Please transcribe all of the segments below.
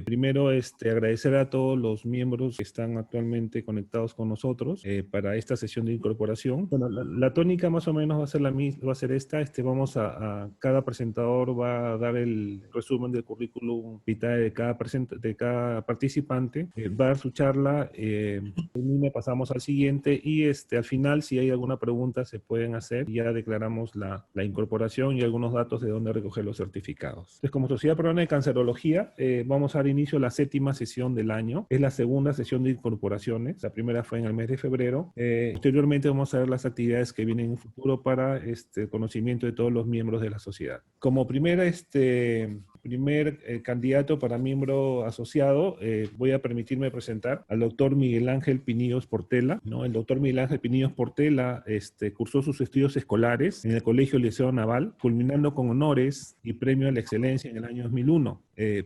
Primero, agradecer a todos los miembros que están actualmente conectados con nosotros para esta sesión de incorporación. Bueno, la tónica más o menos va a ser la misma, va a ser esta. Cada presentador va a dar el resumen del currículum vitae de cada participante, va a dar su charla, pasamos al siguiente y al final, si hay alguna pregunta, se pueden hacer y ya declaramos la incorporación y algunos datos de dónde recoger los certificados. Entonces, como Sociedad Peruana de Cancerología, vamos a dar inicio a la 7ª sesión del año. Es la segunda sesión de incorporaciones. La primera fue en el mes de febrero. Posteriormente vamos a ver las actividades que vienen en un futuro para el conocimiento de todos los miembros de la sociedad. Como primer candidato para miembro asociado, voy a permitirme presentar al doctor Miguel Ángel Pinillos Portela, ¿no? El doctor Miguel Ángel Pinillos Portela cursó sus estudios escolares en el Colegio Liceo Naval, culminando con honores y premio a la excelencia en el año 2001.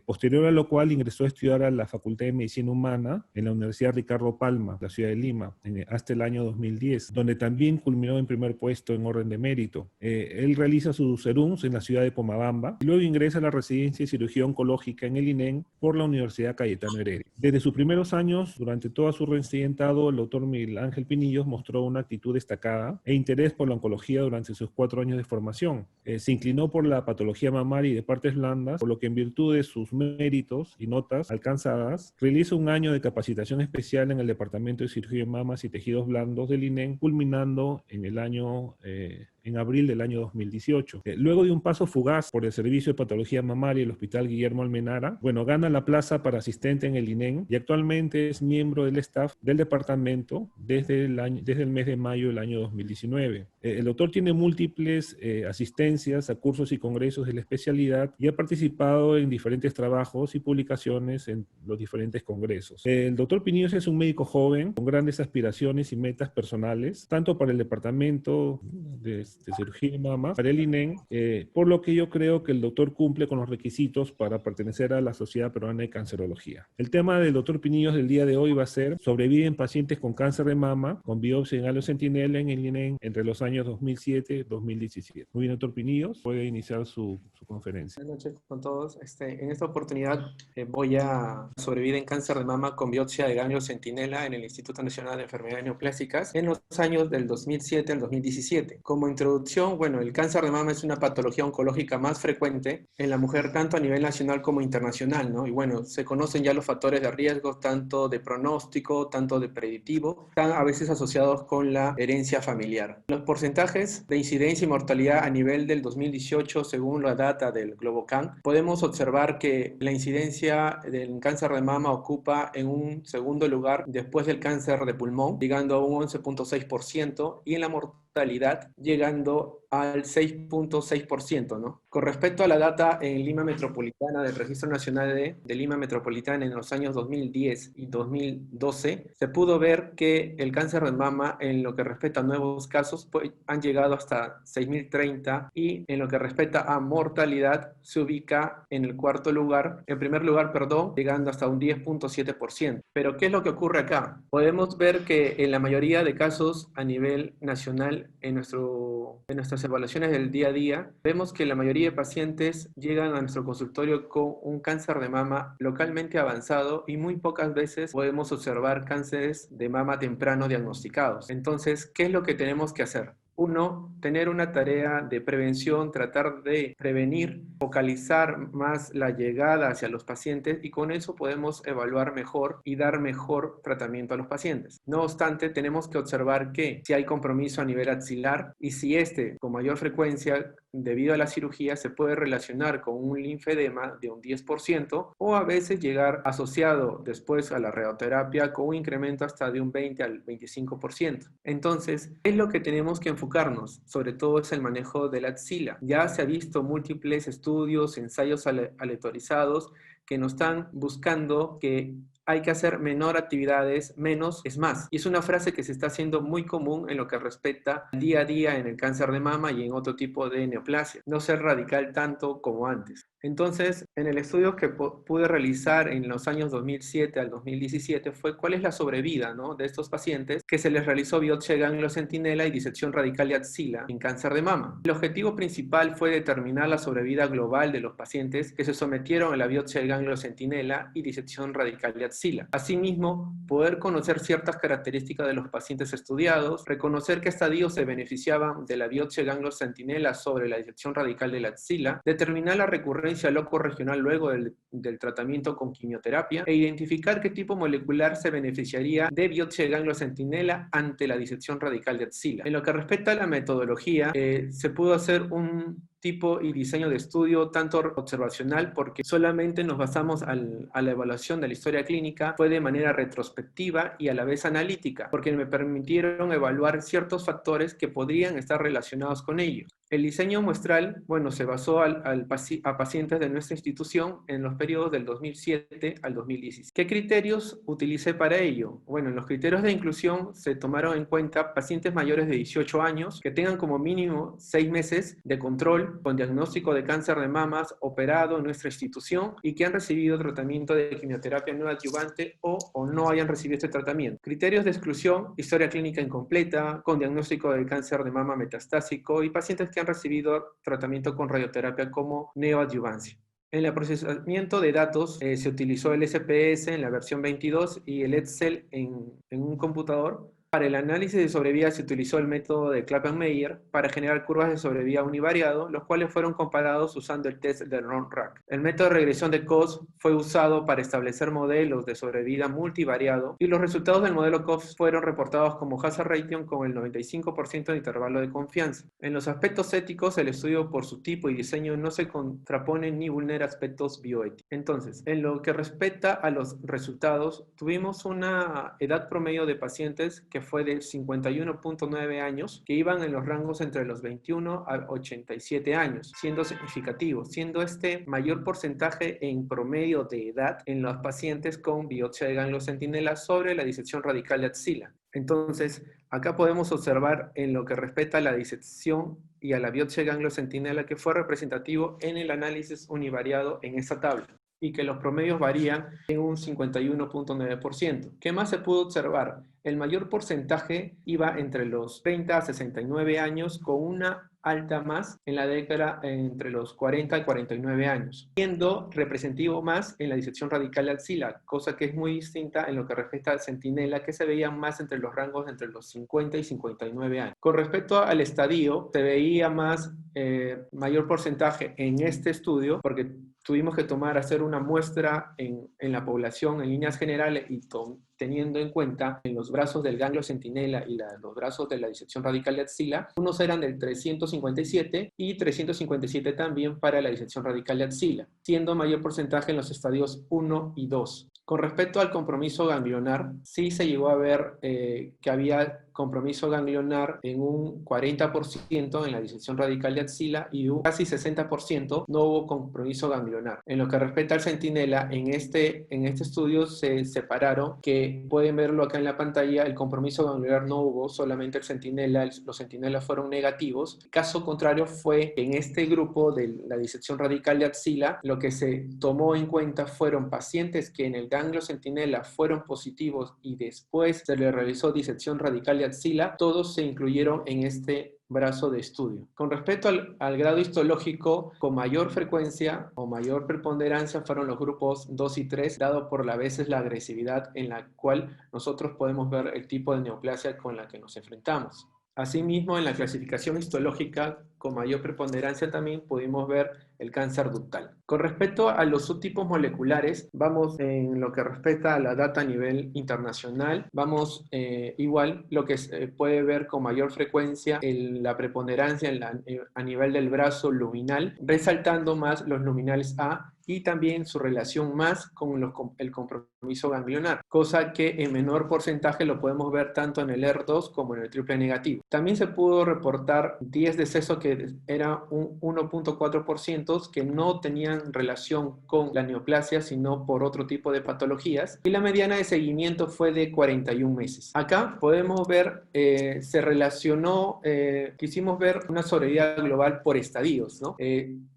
Posterior a lo cual ingresó a estudiar a la Facultad de Medicina Humana en la Universidad Ricardo Palma, la ciudad de Lima, hasta el año 2010, donde también culminó en primer puesto en orden de mérito. Él realiza sus serums en la ciudad de Pomabamba y luego ingresa a la residencia de cirugía oncológica en el INEN por la Universidad Cayetano Heredia. Desde sus primeros años, durante toda su residentado, el doctor Miguel Ángel Pinillos mostró una actitud destacada e interés por la oncología durante sus 4 años de formación. Se inclinó por la patología mamaria y de partes blandas, por lo que en virtud de sus méritos y notas alcanzadas, realiza un año de capacitación especial en el Departamento de Cirugía de Mamas y Tejidos Blandos del INEN, culminando en abril del año 2018. Luego de un paso fugaz por el Servicio de Patología Mamaria del Hospital Guillermo Almenara, gana la plaza para asistente en el INEN y actualmente es miembro del staff del departamento desde el mes de mayo del año 2019. El doctor tiene múltiples asistencias a cursos y congresos de la especialidad y ha participado en diferentes trabajos y publicaciones en los diferentes congresos. El doctor Pinillos es un médico joven con grandes aspiraciones y metas personales, tanto para el departamento de cirugía de mama, para el INEN, por lo que yo creo que el doctor cumple con los requisitos para pertenecer a la Sociedad Peruana de Cancerología. El tema del doctor Pinillos del día de hoy va a ser: sobreviven pacientes con cáncer de mama con biopsia en halo centinela en el INEN entre los años 2007 y 2017. Muy bien, doctor Pinillos, puede iniciar su conferencia. Buenas noches con todos. En esta oportunidad voy a sobrevivir en cáncer de mama con biopsia de ganglio centinela en el Instituto Nacional de Enfermedades Neoplásicas en los años del 2007 al 2017. Como introducción, el cáncer de mama es una patología oncológica más frecuente en la mujer tanto a nivel nacional como internacional, ¿no? Y se conocen ya los factores de riesgo, tanto de pronóstico, tanto de predictivo, están a veces asociados con la herencia familiar. Los porcentajes de incidencia y mortalidad a nivel del 2018, según la data del GloboCan, podemos observar que la incidencia del cáncer de mama ocupa en un segundo lugar después del cáncer de pulmón, llegando a un 11.6%, y en la mortalidad llegando al 6.6%, ¿no? Con respecto a la data en Lima Metropolitana del Registro Nacional de Lima Metropolitana en los años 2010 y 2012, se pudo ver que el cáncer de mama, en lo que respecta a nuevos casos, han llegado hasta 6.030, y en lo que respecta a mortalidad se ubica en el primer lugar, llegando hasta un 10.7%. Pero ¿qué es lo que ocurre acá? Podemos ver que en la mayoría de casos a nivel nacional, en nuestras evaluaciones del día a día, vemos que la mayoría de pacientes llegan a nuestro consultorio con un cáncer de mama localmente avanzado y muy pocas veces podemos observar cánceres de mama temprano diagnosticados. Entonces, ¿qué es lo que tenemos que hacer? Uno, tener una tarea de prevención, tratar de prevenir, focalizar más la llegada hacia los pacientes, y con eso podemos evaluar mejor y dar mejor tratamiento a los pacientes. No obstante, tenemos que observar que si hay compromiso a nivel axilar y si con mayor frecuencia debido a la cirugía se puede relacionar con un linfedema de un 10%, o a veces llegar asociado después a la radioterapia con un incremento hasta de un 20 al 25%. Entonces, ¿qué es lo que tenemos que enfocarnos? Sobre todo es el manejo de la axila. Ya se ha visto múltiples estudios, ensayos aleatorizados que nos están buscando que hay que hacer menor actividades, menos es más. Y es una frase que se está haciendo muy común en lo que respecta al día a día en el cáncer de mama y en otro tipo de neoplasia. No ser radical tanto como antes. Entonces, en el estudio que pude realizar en los años 2007 al 2017 fue cuál es la sobrevida, ¿no?, de estos pacientes que se les realizó biopsia de ganglio centinela y disección radical de axila en cáncer de mama. El objetivo principal fue determinar la sobrevida global de los pacientes que se sometieron a la biopsia de ganglio centinela y disección radical de axila. Asimismo, poder conocer ciertas características de los pacientes estudiados, reconocer qué estadios se beneficiaban de la biopsia de ganglio centinela sobre la disección radical de la axila, determinar la recurrencia loco-regional luego del tratamiento con quimioterapia e identificar qué tipo molecular se beneficiaría de biopsia de ganglio centinela ante la disección radical de axila. En lo que respecta a la metodología, se pudo hacer un tipo y diseño de estudio tanto observacional, porque solamente nos basamos a la evaluación de la historia clínica, fue de manera retrospectiva y a la vez analítica, porque me permitieron evaluar ciertos factores que podrían estar relacionados con ellos. El diseño muestral, bueno, se basó a pacientes de nuestra institución en los periodos del 2007 al 2016. ¿Qué criterios utilicé para ello? Bueno, en los criterios de inclusión se tomaron en cuenta pacientes mayores de 18 años que tengan como mínimo 6 meses de control con diagnóstico de cáncer de mamas operado en nuestra institución y que han recibido tratamiento de quimioterapia neoadyuvante o no hayan recibido este tratamiento. Criterios de exclusión: historia clínica incompleta, con diagnóstico de cáncer de mama metastásico y pacientes que han recibido tratamiento con radioterapia como neoadyuvancia. En el procesamiento de datos se utilizó el SPS en la versión 22 y el Excel en un computador. Para el análisis de sobrevida se utilizó el método de Clapham-Meyer para generar curvas de sobrevida univariado, los cuales fueron comparados usando el test de Ron-Rack. El método de regresión de Cox fue usado para establecer modelos de sobrevida multivariado y los resultados del modelo Cox fueron reportados como hazard ratio con el 95% de intervalo de confianza. En los aspectos éticos, el estudio por su tipo y diseño no se contrapone ni vulnera aspectos bioéticos. Entonces, en lo que respecta a los resultados, tuvimos una edad promedio de pacientes que fue de 51.9 años, que iban en los rangos entre los 21 a 87 años, siendo significativo, siendo este mayor porcentaje en promedio de edad en los pacientes con biopsia de ganglio centinela sobre la disección radical de axila. Entonces, acá podemos observar en lo que respecta a la disección y a la biopsia de ganglio centinela que fue representativo en el análisis univariado en esta tabla, y que los promedios varían en un 51.9%. ¿Qué más se pudo observar? El mayor porcentaje iba entre los 30 a 69 años, con una alta más en la década entre los 40 y 49 años, siendo representativo más en la disección radical de axila, cosa que es muy distinta en lo que respecta al centinela, que se veía más entre los rangos entre los 50 y 59 años. Con respecto al estadio, se veía más mayor porcentaje en este estudio, porque tuvimos que hacer una muestra en la población en líneas generales y teniendo en cuenta en los brazos del ganglio centinela y los brazos de la disección radical de axila, unos eran del 357 y 357 también para la disección radical de axila, siendo mayor porcentaje en los estadios 1 y 2. Con respecto al compromiso ganglionar, sí se llegó a ver que había compromiso ganglionar en un 40% en la disección radical de axila y casi 60% no hubo compromiso ganglionar. En lo que respecta al centinela, en este estudio se separaron, que pueden verlo acá en la pantalla, el compromiso ganglionar no hubo, solamente el centinela, los centinelas fueron negativos. El caso contrario fue que en este grupo de la disección radical de axila, lo que se tomó en cuenta fueron pacientes que en el ganglio centinela fueron positivos y después se les realizó disección radical de axila, todos se incluyeron en este brazo de estudio. Con respecto al grado histológico, con mayor frecuencia o mayor preponderancia fueron los grupos 2 y 3, dado por a veces la agresividad en la cual nosotros podemos ver el tipo de neoplasia con la que nos enfrentamos. Asimismo, en la clasificación histológica, con mayor preponderancia también pudimos ver el cáncer ductal. Con respecto a los subtipos moleculares, vamos en lo que respecta a la data a nivel internacional, vamos igual lo que se puede ver con mayor frecuencia la preponderancia a nivel del brazo luminal, resaltando más los luminales A y también su relación más con el compromiso ganglionar, cosa que en menor porcentaje lo podemos ver tanto en el ER2 como en el triple negativo. También se pudo reportar 10 decesos que era un 1.4% que no tenían relación con la neoplasia, sino por otro tipo de patologías, y la mediana de seguimiento fue de 41 meses. Acá podemos ver, se relacionó, quisimos ver una sobrevida global por estadios, ¿no?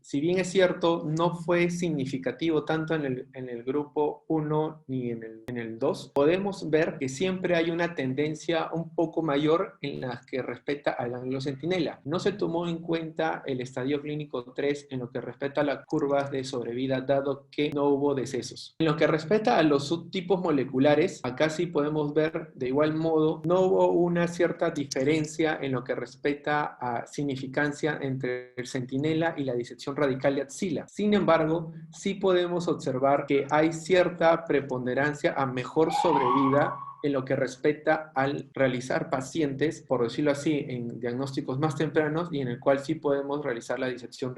Si bien es cierto, no fue significativo tanto en el grupo 1 ni en el 2, podemos ver que siempre hay una tendencia un poco mayor en la que respecta al ganglio centinela. No se tomó en cuenta el estadio clínico 3 en lo que respecta a las curvas de sobrevida, dado que no hubo decesos. En lo que respecta a los subtipos moleculares, acá sí podemos ver de igual modo, no hubo una cierta diferencia en lo que respecta a significancia entre el centinela y la disección radical de axila. Sin embargo, sí podemos observar que hay cierta preponderancia a mejor sobrevida en lo que respecta al realizar pacientes, por decirlo así, en diagnósticos más tempranos y en el cual sí podemos realizar la disección,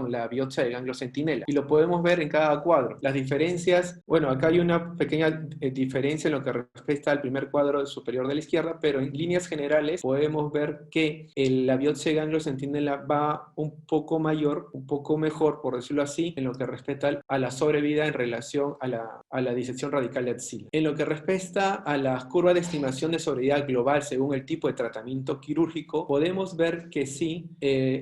la biopsia de ganglio centinela. Y lo podemos ver en cada cuadro. Las diferencias, bueno, acá hay una pequeña diferencia en lo que respecta al primer cuadro superior de la izquierda, pero en líneas generales podemos ver que la biopsia de ganglio centinela va un poco mayor, un poco mejor, por decirlo así, en lo que respecta a la sobrevida en relación a la disección radical de axila. En lo que respecta a las curvas de estimación de sobrevida global según el tipo de tratamiento quirúrgico, podemos ver que sí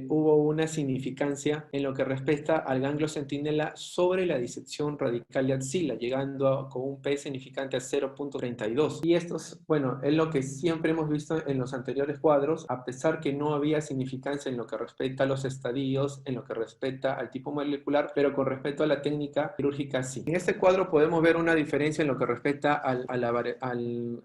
hubo una significancia en lo que respecta al ganglio centinela sobre la disección radical de axila, llegando con un P significante a 0.32. Y esto, bueno, es lo que siempre hemos visto en los anteriores cuadros, a pesar que no había significancia en lo que respecta a los estadios, en lo que respecta al tipo molecular, pero con respecto a la técnica quirúrgica sí. En este cuadro podemos ver una diferencia en lo que respecta a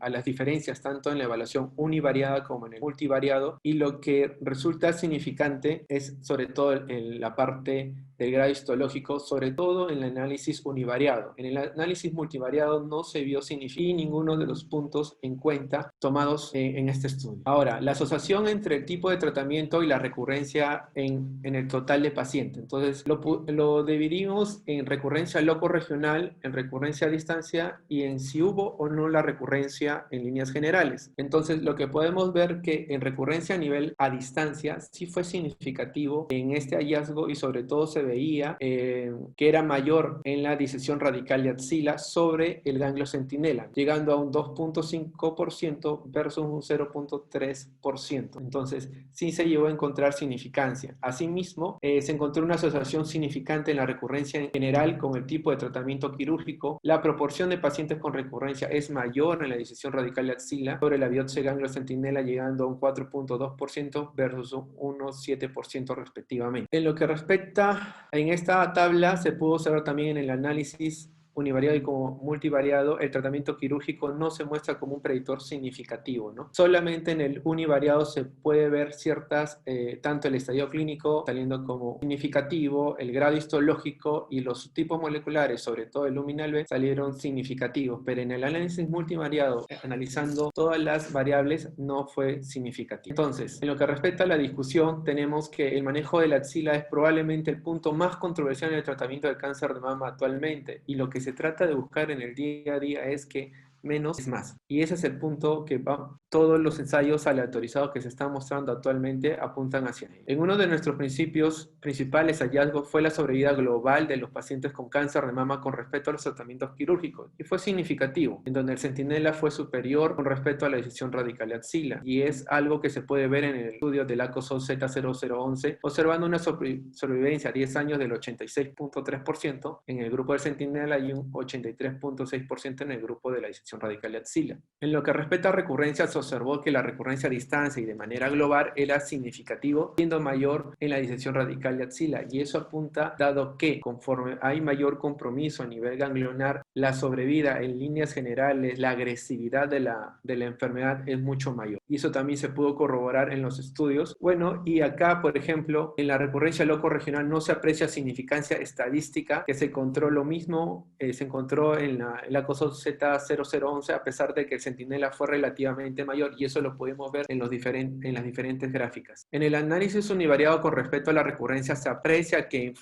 las diferencias tanto en la evaluación univariada como en el multivariado, y lo que resulta significante es sobre todo en la parte del grado histológico, sobre todo en el análisis univariado. En el análisis multivariado no se vio significativo ninguno de los puntos en cuenta tomados en este estudio. Ahora, la asociación entre el tipo de tratamiento y la recurrencia en el total de pacientes. Entonces, lo dividimos en recurrencia loco-regional, en recurrencia a distancia y en si hubo o no la recurrencia en líneas generales. Entonces, lo que podemos ver que en recurrencia a nivel a distancia sí fue significativo en este hallazgo, y sobre todo se veía que era mayor en la disección radical de axila sobre el ganglio centinela, llegando a un 2.5% versus un 0.3%. Entonces, sí se llegó a encontrar significancia. Asimismo, se encontró una asociación significante en la recurrencia en general con el tipo de tratamiento quirúrgico. La proporción de pacientes con recurrencia es mayor en la disección radical de axila sobre la biopsia de ganglio centinela, llegando a un 4.2% versus un 1.7% respectivamente. En lo que respecta, en esta tabla se pudo observar también en el análisis univariado y como multivariado, el tratamiento quirúrgico no se muestra como un predictor significativo, ¿no? Solamente en el univariado se puede ver ciertas, tanto el estadio clínico saliendo como significativo, el grado histológico y los tipos moleculares, sobre todo el luminal B, salieron significativos, pero en el análisis multivariado, analizando todas las variables, no fue significativo. Entonces, en lo que respecta a la discusión, tenemos que el manejo de la axila es probablemente el punto más controversial en el tratamiento del cáncer de mama actualmente, y lo que se trata de buscar en el día a día es que menos es más. Y ese es el punto que todos los ensayos aleatorizados que se están mostrando actualmente apuntan hacia él. En uno de nuestros principales hallazgos fue la sobrevida global de los pacientes con cáncer de mama con respecto a los tratamientos quirúrgicos, y fue significativo, en donde el centinela fue superior con respecto a la disección radical de axila, y es algo que se puede ver en el estudio del ACOSOL Z0011, observando una sobrevivencia a 10 años del 86.3% en el grupo del centinela y un 83.6% en el grupo de la disección radical de axila. En lo que respecta a recurrencia, se observó que la recurrencia a distancia y de manera global era significativo, siendo mayor en la disección radical de axila, y eso apunta, dado que conforme hay mayor compromiso a nivel ganglionar, la sobrevida en líneas generales, la agresividad de la enfermedad es mucho mayor. y eso también se pudo corroborar en los estudios. Bueno, y acá, por ejemplo, en la recurrencia locorregional no se aprecia significancia estadística, que se encontró lo mismo, se encontró en el ACOSOT Z0011, a pesar de que el centinela fue relativamente mayor, y eso lo pudimos ver en las diferentes gráficas. En el análisis univariado con respecto a la recurrencia se aprecia que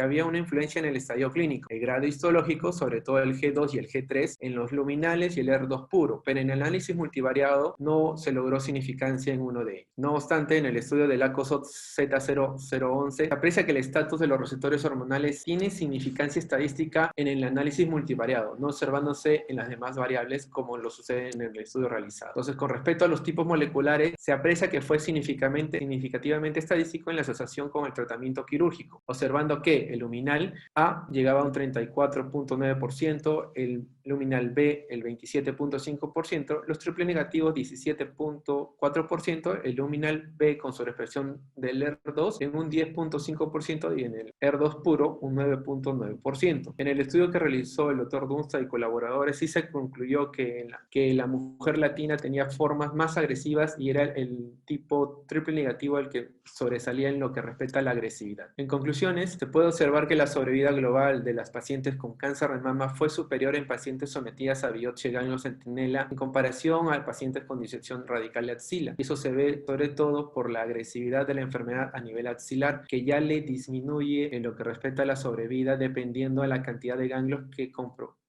había una influencia en el estadio clínico, el grado histológico, sobre todo el G2 y el G3, en los luminales y el R2 puro, pero en el análisis multivariado no se logró significancia en uno de ellos. No obstante, en el estudio del ACOSOT Z0011 se aprecia que el estatus de los receptores hormonales tiene significancia estadística en el análisis multivariado, no observándose en las demás variables como lo sucede en el estudio realizado. Entonces, con respecto a los tipos moleculares, se aprecia que fue significativamente estadístico en la asociación con el tratamiento quirúrgico, observando que el luminal A llegaba a un 34.9%, el luminal B el 27.5%, los triple negativos 17.4%, el luminal B con sobreexpresión del R2 en un 10.5% y en el R2 puro un 9.9%. En el estudio que realizó el doctor Dunsta y colaboradores sí se concluyó que la mujer latina tenía formas más agresivas y era el tipo triple negativo el que sobresalía en lo que respecta a la agresividad. En conclusiones, se puede observar que la sobrevida global de las pacientes con cáncer de mama fue superior en pacientes sometidas a biopsia de ganglio centinela en comparación a pacientes con disección radical de axila. Y eso se ve sobre todo por la agresividad de la enfermedad a nivel axilar, que ya le disminuye en lo que respecta a la sobrevida dependiendo de la cantidad de ganglios que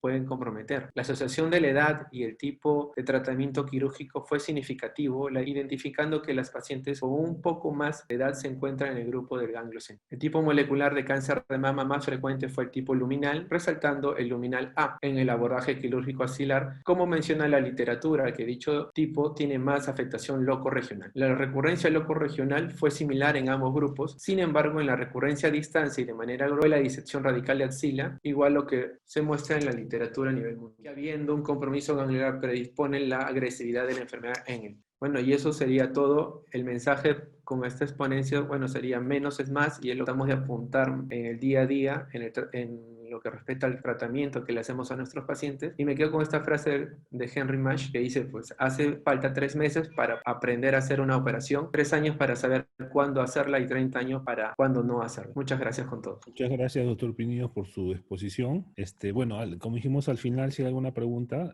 pueden comprometer. La asociación de la edad y el tipo de tratamiento quirúrgico fue significativo, identificando que las pacientes con un poco más de edad se encuentran en el grupo del ganglio centinela. El tipo molecular de cáncer de mama más frecuente fue el tipo luminal, resaltando el luminal A en el abordaje quirúrgico axilar, como menciona la literatura, que dicho tipo tiene más afectación locorregional. La recurrencia locorregional fue similar en ambos grupos, sin embargo, en la recurrencia a distancia y de manera global, la disección radical de axila, igual lo que se muestra en la literatura a nivel mundial, que habiendo un compromiso ganglionar predispone la agresividad de la enfermedad en él. Bueno, y eso sería todo. El mensaje con esta exponencia, bueno, sería menos es más, y es lo que tratamos de apuntar en el día a día, en lo que respecta al tratamiento que le hacemos a nuestros pacientes. Y me quedo con esta frase de Henry Mash que dice, pues hace falta 3 meses para aprender a hacer una operación, 3 años para saber cuándo hacerla y 30 años para cuándo no hacerla. Muchas gracias con todo. Muchas gracias, doctor Pinidos, por su exposición. Bueno, como dijimos al final, si hay alguna pregunta,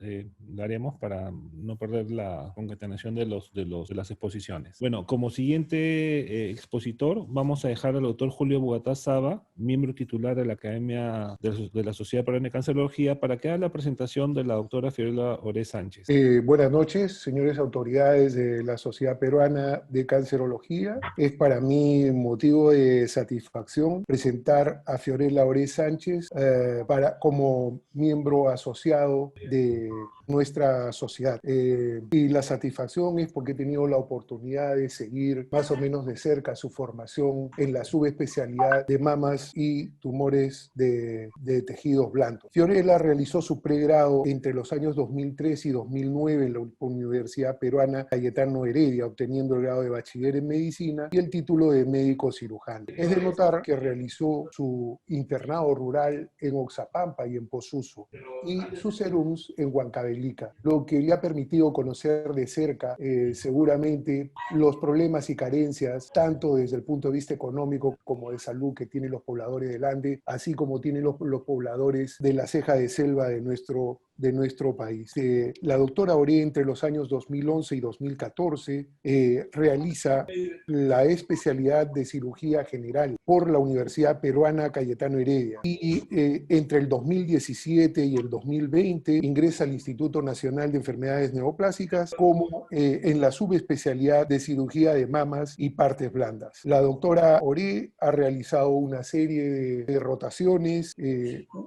la haremos para no perder la concatenación de las exposiciones. Bueno, como siguiente expositor, vamos a dejar al doctor Julio Bogatá Saba, miembro titular de la Academia de la Sociedad Peruana de Cancerología, para que haga la presentación de la doctora Fiorella Oré Sánchez. Buenas noches, señores autoridades de la Sociedad Peruana de Cancerología. Es para mí motivo de satisfacción presentar a Fiorella Oré Sánchez como miembro asociado de nuestra sociedad. Y la satisfacción es porque he tenido la oportunidad de seguir más o menos de cerca su formación en la subespecialidad de mamas y tumores de tejidos blandos. Fiorella realizó su pregrado entre los años 2003 y 2009 en la Universidad Peruana Cayetano Heredia, obteniendo el grado de bachiller en medicina y el título de médico cirujano. Es de notar que realizó su internado rural en Oxapampa y en Posuso y sus serums en Huancavelica, lo que le ha permitido conocer de cerca seguramente los problemas y carencias tanto desde el punto de vista económico como de salud que tienen los pobladores del Ande, así como tienen los pobladores de la ceja de selva de nuestro país. La doctora Oré entre los años 2011 y 2014 realiza la especialidad de cirugía general por la Universidad Peruana Cayetano Heredia y entre el 2017 y el 2020 ingresa al Instituto Nacional de Enfermedades Neoplásicas como en la subespecialidad de cirugía de mamas y partes blandas. La doctora Oré ha realizado una serie de rotaciones,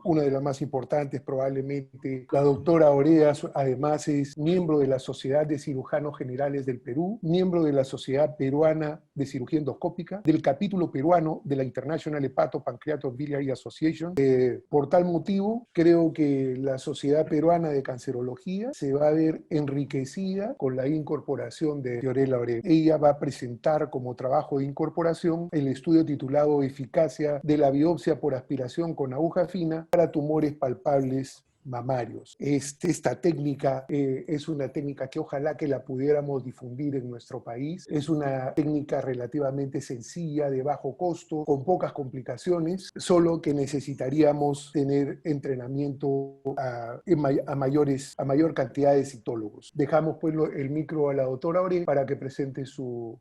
una de las más importantes probablemente. La doctora Oré además es miembro de la Sociedad de Cirujanos Generales del Perú, miembro de la Sociedad Peruana de Cirugía Endoscópica, del capítulo peruano de la International Hepatopancreatic Association. Por tal motivo, creo que la Sociedad Peruana de Cancerología se va a ver enriquecida con la incorporación de Fiorella Oré. Ella va a presentar como trabajo de incorporación el estudio titulado Eficacia de la biopsia por aspiración con aguja fina para tumores palpables mamarios. Esta técnica es una técnica que ojalá que la pudiéramos difundir en nuestro país. Es una técnica relativamente sencilla, de bajo costo, con pocas complicaciones, solo que necesitaríamos tener entrenamiento a mayor cantidad de citólogos. Dejamos pues el micro a la doctora Ore para que presente su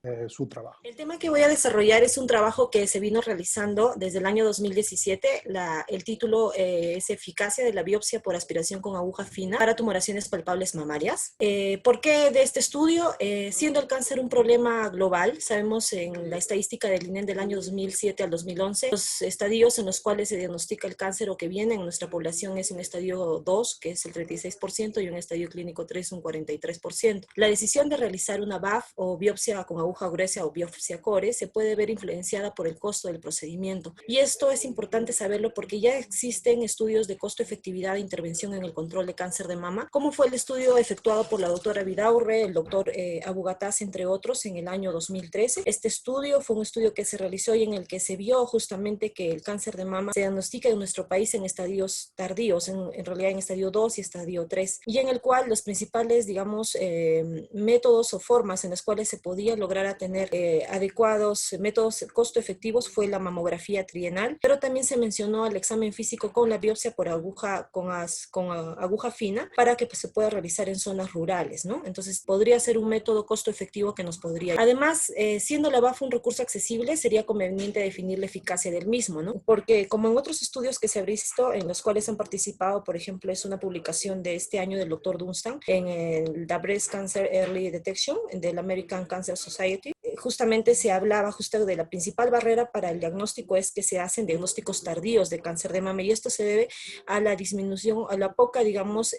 trabajo. El tema que voy a desarrollar es un trabajo que se vino realizando desde el año 2017. El título es Eficacia de la biopsia por aspiración con aguja fina para tumoraciones palpables mamarias. ¿Por qué de este estudio? Siendo el cáncer un problema global, sabemos en la estadística del INEN del año 2007 al 2011, los estadios en los cuales se diagnostica el cáncer o que viene en nuestra población es un estadio 2, que es el 36%, y un estadio clínico 3, un 43%. La decisión de realizar una BAF o biopsia con aguja gruesa o biopsia core se puede ver influenciada por el costo del procedimiento. Y esto es importante saberlo porque ya existen estudios de costo-efectividad de intervención en el control de cáncer de mama, como fue el estudio efectuado por la doctora Vidaurre, el doctor Abu Ghattas, entre otros, en el año 2013. Este estudio fue un estudio que se realizó y en el que se vio justamente que el cáncer de mama se diagnostica en nuestro país en estadios tardíos, en realidad en estadio 2 y estadio 3, y en el cual los principales, digamos, métodos o formas en las cuales se podía lograr a tener adecuados métodos costo efectivos fue la mamografía trienal, pero también se mencionó el examen físico con la biopsia por aguja, con aguja fina, para que pues, se pueda realizar en zonas rurales, ¿no? Entonces podría ser un método costo efectivo que nos podría... Además, siendo la BAF un recurso accesible, sería conveniente definir la eficacia del mismo, ¿no? Porque como en otros estudios que se han visto, en los cuales han participado, por ejemplo, es una publicación de este año del doctor Dunstan en el The Breast Cancer Early Detection del American Cancer Society, justamente se hablaba justo de la principal barrera para el diagnóstico es que se hacen diagnósticos tardíos de cáncer de mama, y esto se debe a la disminución, a la poca, digamos,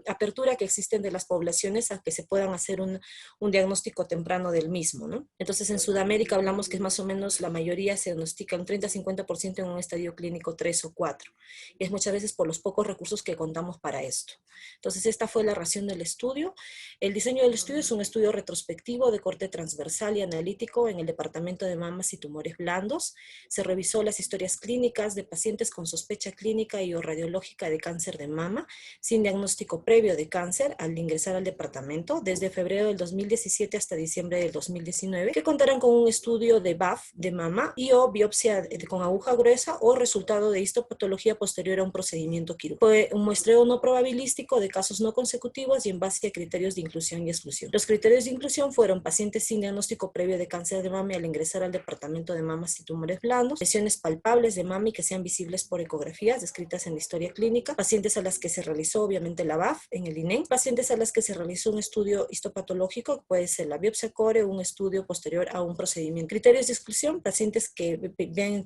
apertura que existen de las poblaciones a que se puedan hacer un diagnóstico temprano del mismo, ¿no? Entonces, en Sudamérica hablamos que es más o menos la mayoría se diagnostica un 30-50% en un estadio clínico 3 o 4, y es muchas veces por los pocos recursos que contamos para esto. Entonces, esta fue la razón del estudio. El diseño del estudio es un estudio retrospectivo de corte transversal y analítico en el departamento de mamas y tumores blandos. Se revisó las historias clínicas de pacientes con sospecha clínica y o radiológica de cáncer de mama sin diagnóstico previo de cáncer al ingresar al departamento desde febrero del 2017 hasta diciembre del 2019, que contarán con un estudio de BAF de mama y o biopsia con aguja gruesa o resultado de histopatología posterior a un procedimiento quirúrgico. Fue un muestreo no probabilístico de casos no consecutivos y en base a criterios de inclusión y exclusión. Los criterios de inclusión fueron pacientes sin diagnóstico previo de cáncer de mama al ingresar al departamento de mamas y tumores blandos, lesiones palpables de mama y que sean visibles por ecografías descritas en la historia clínica, pacientes a las que se realizó obviamente la BAF en el INEN, pacientes a las que se realizó un estudio histopatológico, puede ser la biopsia core o un estudio posterior a un procedimiento. Criterios de exclusión, pacientes que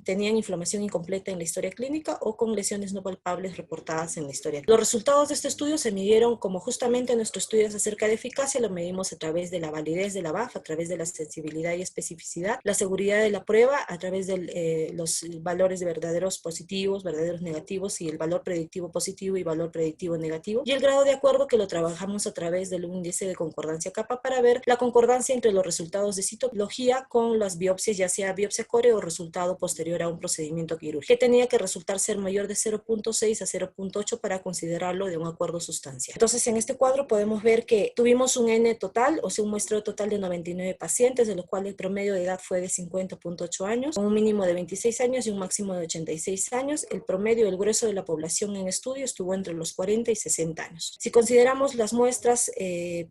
tenían inflamación incompleta en la historia clínica o con lesiones no palpables reportadas en la historia clínica. Los resultados de este estudio se midieron como justamente nuestro estudio acerca de eficacia, lo medimos a través de la validez de la BAF, a través de la sensibilidad y especificidad, la seguridad de la prueba a través de los valores de verdaderos positivos, verdaderos negativos y el valor predictivo positivo y valor predictivo negativo, y el grado de acuerdo que lo trabajamos a través del índice de concordancia kappa para ver la concordancia entre los resultados de citología con las biopsias, ya sea biopsia core o resultado posterior a un procedimiento quirúrgico, que tenía que resultar ser mayor de 0.6 a 0.8 para considerarlo de un acuerdo sustancial. Entonces, en este cuadro podemos ver que tuvimos un N total, o sea, un muestreo total de 99 pacientes, de los cuales el promedio de edad fue de 50.8 años, con un mínimo de 26 años y un máximo de 86 años. El promedio, el grueso de la población en estudio estuvo entre los 40 y 60 años. Si consideramos las muestras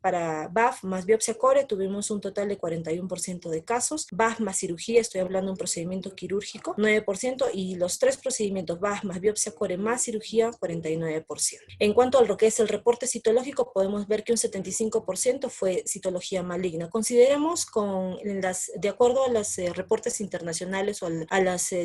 para BAF más biopsia core, tuvimos un total de 41% de casos. BAF más cirugía, estoy hablando de un procedimiento quirúrgico, 9%, y los tres procedimientos BAF más biopsia core más cirugía, 49%. En cuanto a lo que es el reporte citológico, podemos ver que un 75% fue citología maligna. Consideremos de acuerdo a los reportes internacionales o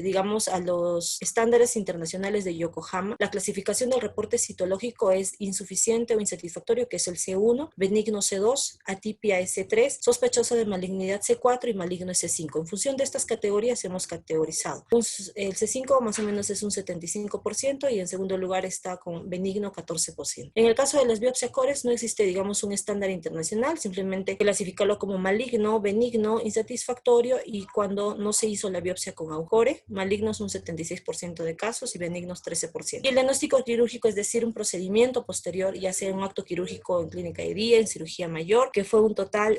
digamos, a los estándares internacionales de Yokohama, la clasificación del reporte citológico es insuficiente o insatisfactorio, que es el C1, benigno C2, atipia S3, sospechoso de malignidad C4 y maligno S5. En función de estas categorías hemos categorizado. El C5 más o menos es un 75% y en segundo lugar está con benigno 14%. En el caso de las biopsia cores no existe, digamos, un estándar internacional, simplemente clasificarlo como maligno, benigno benigno insatisfactorio y cuando no se hizo la biopsia con AUCORE, malignos un 76% de casos y benignos 13%. Y el diagnóstico quirúrgico, es decir, un procedimiento posterior, ya sea un acto quirúrgico en clínica de día, en cirugía mayor, que fue un total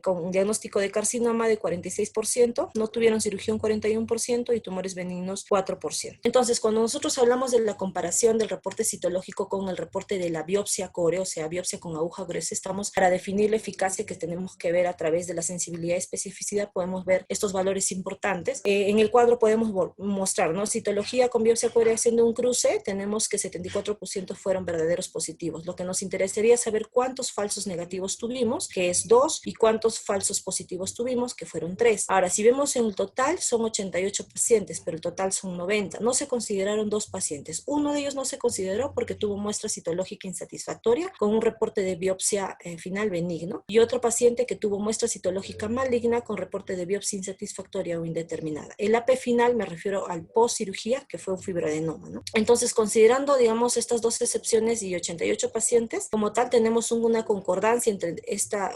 con un diagnóstico de carcinoma de 46%, no tuvieron cirugía un 41% y tumores benignos 4%. Entonces, cuando nosotros hablamos de la comparación del reporte citológico con el reporte de la biopsia core, o sea, biopsia con aguja gruesa, estamos para definir la eficacia que tenemos que ver a través de la sensibilidad y especificidad, podemos ver estos valores importantes. En el cuadro podemos mostrar, ¿no? Citología con biopsia core haciendo un cruce, tenemos que 74% fueron verdaderos positivos. Lo que nos interesaría es saber cuántos falsos negativos tuvimos, que es 2, y cuántos falsos positivos tuvimos, que fueron 3. Ahora, si vemos en el total, son 88 pacientes, pero el total son 90. No se consideraron 2 pacientes. Uno de ellos no se consideró porque tuvo muestra citológica insatisfactoria con un reporte de biopsia final benigno, y otro paciente que tuvo muestra citológica maligna con reporte de biopsia insatisfactoria o indeterminada. El AP final me refiero al post cirugía, que fue un fibroadenoma, ¿no? Entonces, considerando, digamos, estas 2 excepciones y 88 pacientes, como tal tenemos una concordancia entre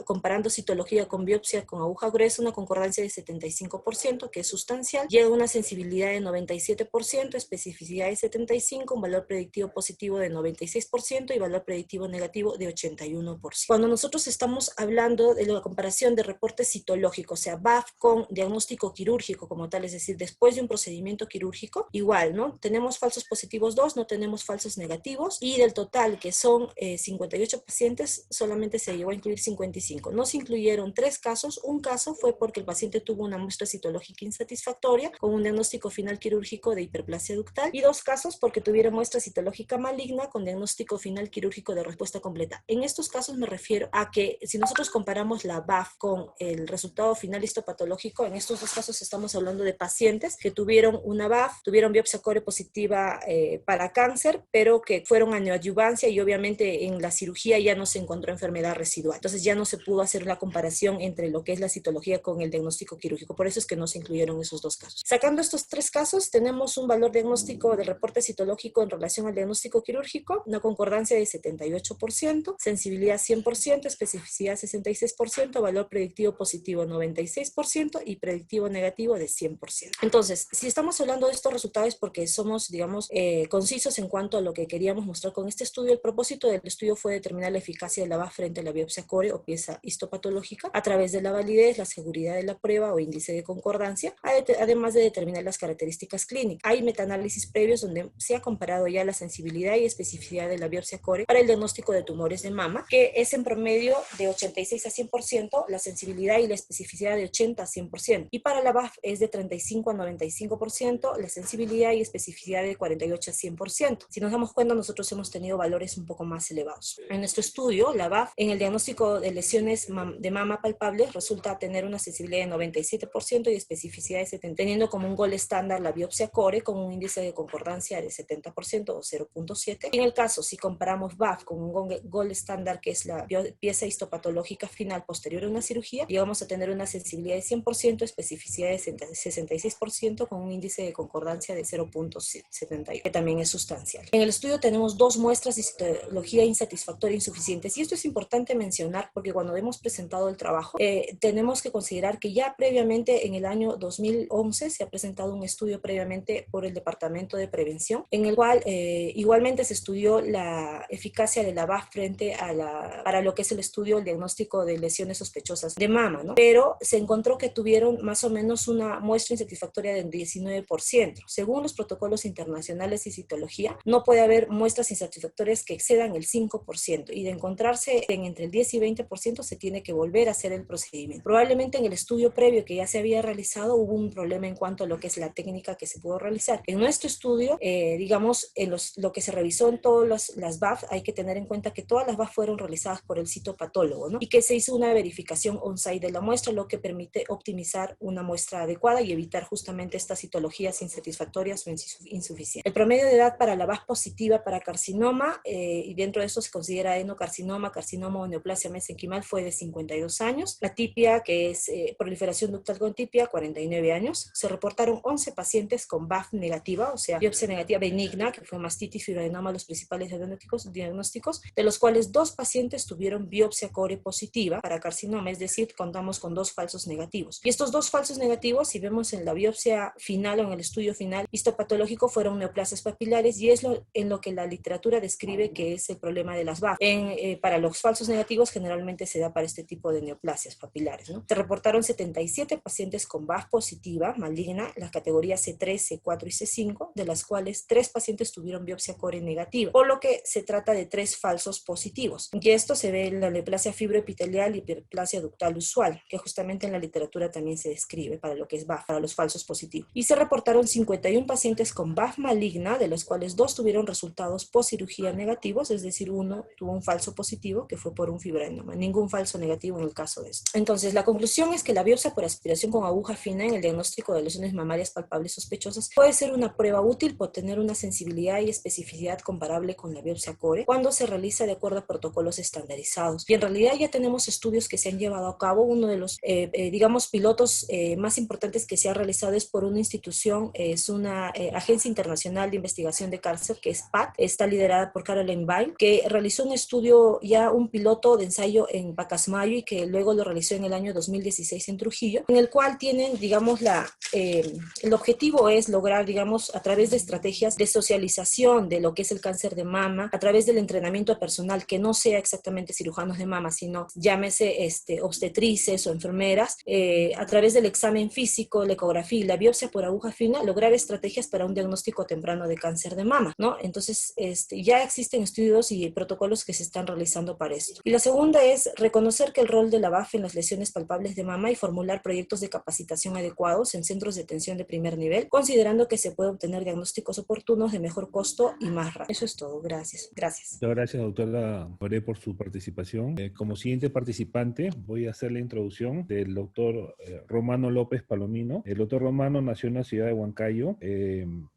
comparando citología con biopsia con aguja gruesa, una concordancia de 75%, que es sustancial, llega a una sensibilidad de 97%, especificidad de 75%, un valor predictivo positivo de 96% y valor predictivo negativo de 81%. Cuando nosotros estamos hablando de la comparación de reportes citológicos, o sea, BAF con diagnóstico quirúrgico como tal, es decir, después de un procedimiento quirúrgico, igual, ¿no? Tenemos falsos positivos 2, no tenemos falsos negativos, y del total, que son 58 pacientes, solamente se llegó a incluir 55. No se incluyeron 3 casos. Un caso fue porque el paciente tuvo una muestra citológica insatisfactoria con un diagnóstico final quirúrgico de hiperplasia ductal, y 2 casos porque tuvieron muestra citológica maligna con diagnóstico final quirúrgico de respuesta completa. En estos casos me refiero a que si nosotros comparamos la BAF con el resultado final histopatológico, en estos 2 casos estamos hablando de pacientes que tuvieron una BAF, tuvieron biopsia core positiva para cáncer, pero que fueron a neoadyuvancia, y obviamente en la cirugía ya no se encontró enfermedad residual. Entonces ya no se pudo hacer la comparación entre lo que es la citología con el diagnóstico quirúrgico. Por eso es que no se incluyeron esos 2 casos. Sacando estos 3 casos, tenemos un valor diagnóstico del reporte citológico en relación al diagnóstico quirúrgico, una concordancia de 78%, sensibilidad 100%, especificidad 66%, valor predictivo positivo 96% y predictivo negativo de 100%. Entonces, si estamos hablando de estos resultados es porque somos, digamos, concisos en cuanto a lo que queríamos mostrar con este estudio. El propósito del estudio fue determinar la eficacia de la BAF frente a la biopsia core o pieza histopatológica a través de la validez, la seguridad de la prueba o índice de concordancia, además de determinar las características clínicas. Hay metaanálisis previos donde se ha comparado ya la sensibilidad y especificidad de la biopsia core para el diagnóstico de tumores de mama, que es en promedio de 86 a 100%, la sensibilidad y la especificidad de 80 a 100%, y para la BAF es de 35 a 95%, la sensibilidad y especificidad de 48 a 100%. Si nos damos cuenta, nosotros hemos tenido valores un poco más elevados. En nuestro estudio, la BAF en el diagnóstico de lesiones de mama palpables resulta tener una sensibilidad de 97% y especificidad de 70%, teniendo como un gol estándar la biopsia core con un índice de concordancia de 70% o 0.7. En el caso, si comparamos BAF con un gol estándar, que es la pieza histopatológica final posterior a una cirugía, llegamos a tener una sensibilidad de 100%, especificidad de 66% con un índice de concordancia de 0.71, que también es sustancial. En el estudio tenemos 2 muestras de citología insatisfactoria insuficientes, y esto es importante mencionar porque cuando hemos presentado el trabajo tenemos que considerar que ya previamente en el año 2011 se ha presentado un estudio previamente por el Departamento de Prevención, en el cual igualmente se estudió la eficacia de la BAF frente a para lo que es el estudio, el diagnóstico de lesiones sospechosas de mama, ¿no? Pero se encontró que tuvieron más o menos una muestra insatisfactoria del 19%. Según los protocolos internacionales y citología, no puede haber muestras insatisfactorias que excedan el 5%, y de encontrarse en entre el 10 y 20% se tiene que volver a hacer el procedimiento. Probablemente en el estudio previo que ya se había realizado hubo un problema en cuanto a lo que es la técnica que se pudo realizar. En nuestro estudio, digamos, lo que se revisó en todas las BAF, hay que tener en cuenta que todas las BAF fueron realizadas por el citopatólogo, ¿no? Y que se hizo una verificación on-site de la muestra, lo que permite optimizar una muestra adecuada y evitar justamente estas citologías insatisfactorias o insuficientes. El promedio de edad para la BAF positiva para carcinoma, y dentro de eso se considera adenocarcinoma, carcinoma o neoplasia mesenquimal, fue de 52 años. La tipia, que es proliferación ductal con tipia, 49 años. Se reportaron 11 pacientes con BAF negativa, o sea, biopsia negativa benigna, que fue mastitis, fibroadenoma, los principales diagnósticos, de los cuales 2 pacientes tuvieron biopsia core positiva para carcinoma, es decir, contamos con 2 falsos negativos. Y estos 2 falsos negativos, si vemos en la biopsia final o en el estudio final histopatológico, fueron neoplasias papilares, y es en lo que la literatura describe que es el problema de las BAF. Para los falsos negativos generalmente se da para este tipo de neoplasias papilares, ¿no? Se reportaron 77 pacientes con BAF positiva maligna, las categorías C3, C4 y C5, de las cuales 3 pacientes tuvieron biopsia core negativa, por lo que se trata de 3 falsos positivos. Y esto se ve en la neoplasia fibroepitelial y hiperplasia ductal usual, que justamente en la literatura también se describe para lo que es BAF, para los falsos positivos. Y se reportaron 51 pacientes con BAF maligna, de los cuales 2 tuvieron resultados post cirugía negativos, es decir, 1 tuvo un falso positivo que fue por un fibroadenoma, ningún falso negativo en el caso de esto. Entonces, la conclusión es que la biopsia por aspiración con aguja fina en el diagnóstico de lesiones mamarias palpables sospechosas puede ser una prueba útil por tener una sensibilidad y especificidad comparable con la biopsia core cuando se realiza de acuerdo a protocolos estandarizados. Y en realidad ya tenemos estudios que se han llevado a cabo. Uno de los, digamos, pilotos más importantes que se ha realizado es por una institución, es una agencia internacional de investigación de cáncer, que es PAT, está liderada por Caroline Weil, que realizó un estudio, ya un piloto de ensayo en Pacasmayo, y que luego lo realizó en el año 2016 en Trujillo, en el cual tienen, digamos, el objetivo es lograr, digamos, a través de estrategias de socialización de lo que es el cáncer de mama, a través del entrenamiento personal que no sea exactamente cirujanos de mama, sino llámese obstetrices o enfermeras, a través del examen físico, la ecografía y la biopsia por aguja fina, lograr estrategias para un diagnóstico temprano de cáncer de mama, ¿no? Entonces, ya existen estudios y protocolos que se están realizando para esto. Y la segunda es reconocer que el rol de la BAF en las lesiones palpables de mama y formular proyectos de capacitación adecuados en centros de atención de primer nivel, considerando que se puede obtener diagnósticos oportunos de mejor costo y más rápido. Eso es todo. Gracias. Gracias. Muchas gracias, doctora Boré, por su participación. Como siguiente participante, voy a hacer la introducción del doctor Romano López Palomino. El doctor Romano nació en la ciudad de Huancayo,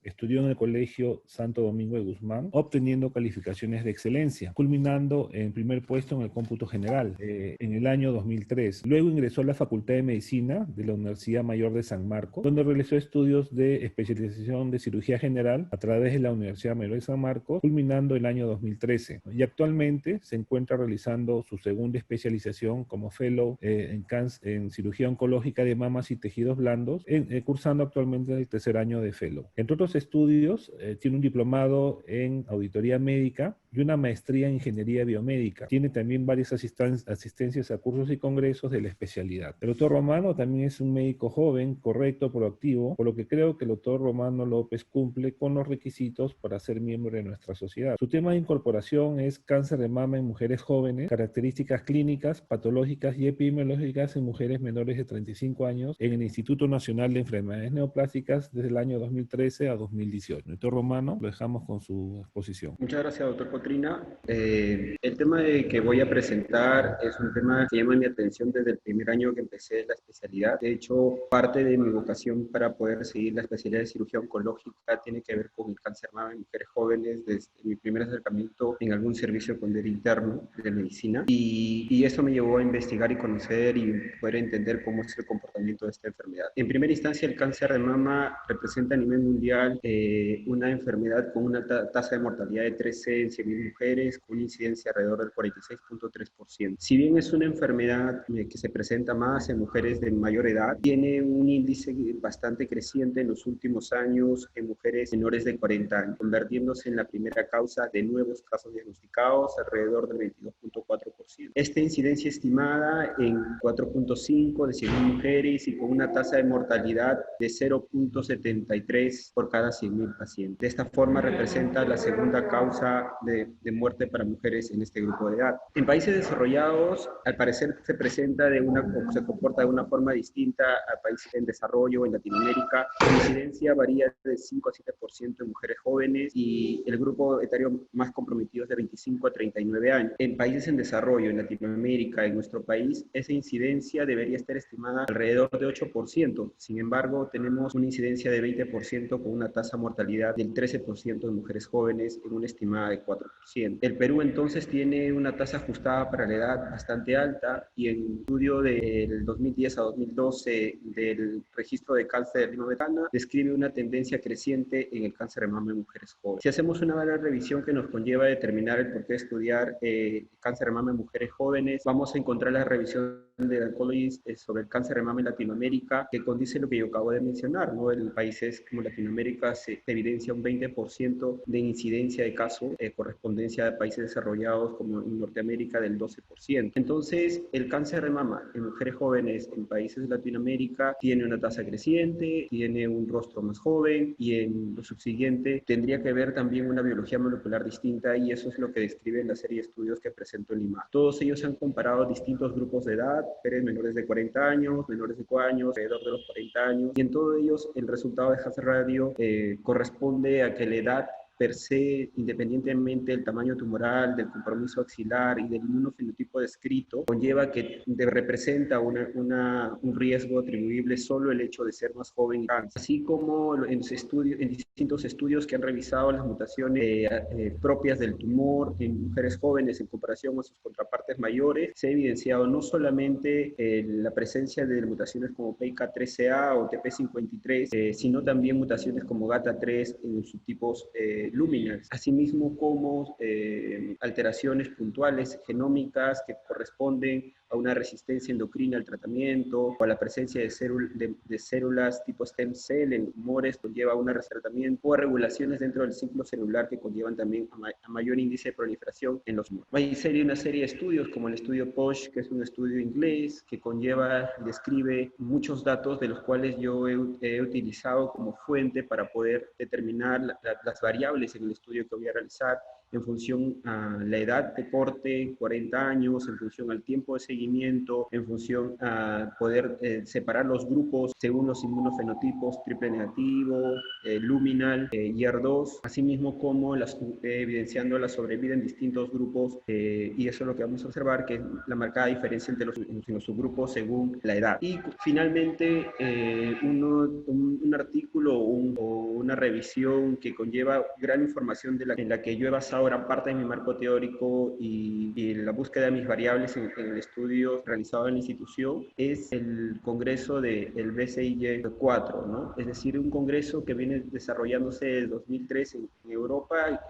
estudió en el Colegio Santo Domingo de Guzmán, obteniendo calificaciones de excelencia, culminando en primer puesto en el cómputo general en el año 2003. Luego ingresó a la Facultad de Medicina de la Universidad Mayor de San Marcos, donde realizó estudios de especialización de cirugía general a través de la Universidad Mayor de San Marcos, culminando el año 2013. Y actualmente se encuentra realizando su segunda especialización como fellow en cirugía oncológica de mamas y tejidos blandos, cursando actualmente el tercer año de fellow. Entre otros estudios, tiene un diplomado en auditoría médica y una maestría en ingeniería biomédica. Tiene también varias asistencias a cursos y congresos de la especialidad. El doctor Romano también es un médico joven, correcto, proactivo, por lo que creo que el doctor Romano López cumple con los requisitos para ser miembro de nuestra sociedad. Su tema de incorporación es cáncer de mama en mujeres jóvenes, características clínicas, patológicas y epidemiológicas en mujeres menores de 35 años en el Instituto Nacional de Enfermedades Neoplásicas desde el año 2013 a 2018. Doctor Romano, lo dejamos con su exposición. Muchas gracias, doctor Cotrina. El tema que voy a presentar es un tema que llama mi atención desde el primer año que empecé la especialidad. De hecho, parte de mi vocación para poder seguir la especialidad de cirugía oncológica tiene que ver con el cáncer de mama en mujeres jóvenes, desde mi primer acercamiento en algún servicio de poder interno de medicina. Y eso me llevó a investigar y conocer y poder entender cómo es el comportamiento de esta enfermedad. En primera instancia, el cáncer de mama representa a nivel mundial una enfermedad con una tasa de mortalidad de 13 en 100.000 mujeres, con una incidencia alrededor del 46.3%. Si bien es una enfermedad que se presenta más en mujeres de mayor edad, tiene un índice bastante creciente en los últimos años en mujeres menores de 40 años, convirtiéndose en la primera causa de nuevos casos diagnosticados, alrededor del 22.4%. Esta incidencia estimada en 4.5 de 100.000 mujeres y con una tasa de mortalidad de 0.73 por cada 100.000 pacientes. De esta forma representa la segunda causa de muerte para mujeres en este grupo de edad. En países desarrollados, al parecer se comporta de una forma distinta a países en desarrollo, en Latinoamérica. La incidencia varía de 5 a 7% en mujeres jóvenes y el grupo etario más comprometido es de 25 a 39 años. En países en desarrollo, en Latinoamérica, en nuestro país, esa incidencia debería estar estimada alrededor de 8%. Sin embargo, tenemos una incidencia de 20% con una tasa de mortalidad del 13% de mujeres jóvenes en una estimada de 4%. 4%. El Perú entonces tiene una tasa ajustada para la edad bastante alta y en un estudio del 2010 a 2012 del registro de cáncer de mama describe una tendencia creciente en el cáncer de mama en mujeres jóvenes. Si hacemos una buena revisión que nos conlleva a determinar el por qué estudiar cáncer de mama en mujeres jóvenes, vamos a encontrar la revisión de Oncologist sobre el cáncer de mama en Latinoamérica, que condice lo que yo acabo de mencionar, ¿no? En países como Latinoamérica se evidencia un 20% de incidencia de casos, correspondencia a países desarrollados como en Norteamérica del 12%. Entonces, el cáncer de mama en mujeres jóvenes en países de Latinoamérica tiene una tasa creciente, tiene un rostro más joven y en lo subsiguiente tendría que ver también una biología molecular distinta, y eso es lo que describe en la serie de estudios que presentó el IMAR. Todos ellos han comparado distintos grupos de edad, mujeres menores de 40 años, menores de 4 años, alrededor de los 40 años, y en todos ellos el resultado de Hazard Radio corresponde a que la edad per se, independientemente del tamaño tumoral, del compromiso axilar y del inmunofenotipo descrito, conlleva que representa un riesgo atribuible solo el hecho de ser más joven y cáncer. Así como en distintos estudios que han revisado las mutaciones propias del tumor en mujeres jóvenes en comparación a sus contrapartes mayores, se ha evidenciado no solamente la presencia de mutaciones como PIK3CA o TP53, sino también mutaciones como GATA3 en los subtipos luminals, asimismo como alteraciones puntuales genómicas que corresponden a una resistencia endocrina al tratamiento o a la presencia de células tipo stem cell en tumores conlleva un tratamiento o a regulaciones dentro del ciclo celular que conllevan también a mayor índice de proliferación en los tumores. Hay una serie de estudios como el estudio POSH, que es un estudio inglés que conlleva y describe muchos datos de los cuales yo he utilizado como fuente para poder determinar las variables en el estudio que voy a realizar en función a la edad de corte, 40 años, en función al tiempo de seguimiento, en función a poder separar los grupos según los inmunofenotipos, triple negativo, luminal, YER2, asimismo como evidenciando la sobrevida en distintos grupos, y eso es lo que vamos a observar, que es la marcada diferencia entre los subgrupos según la edad. Y finalmente, un artículo o una revisión que conlleva gran información en la que yo he basado gran parte de mi marco teórico y la búsqueda de mis variables en el estudio realizado en la institución, es el congreso del BCIG4, ¿no? Es decir, un congreso que viene desarrollándose desde 2003 en Europa,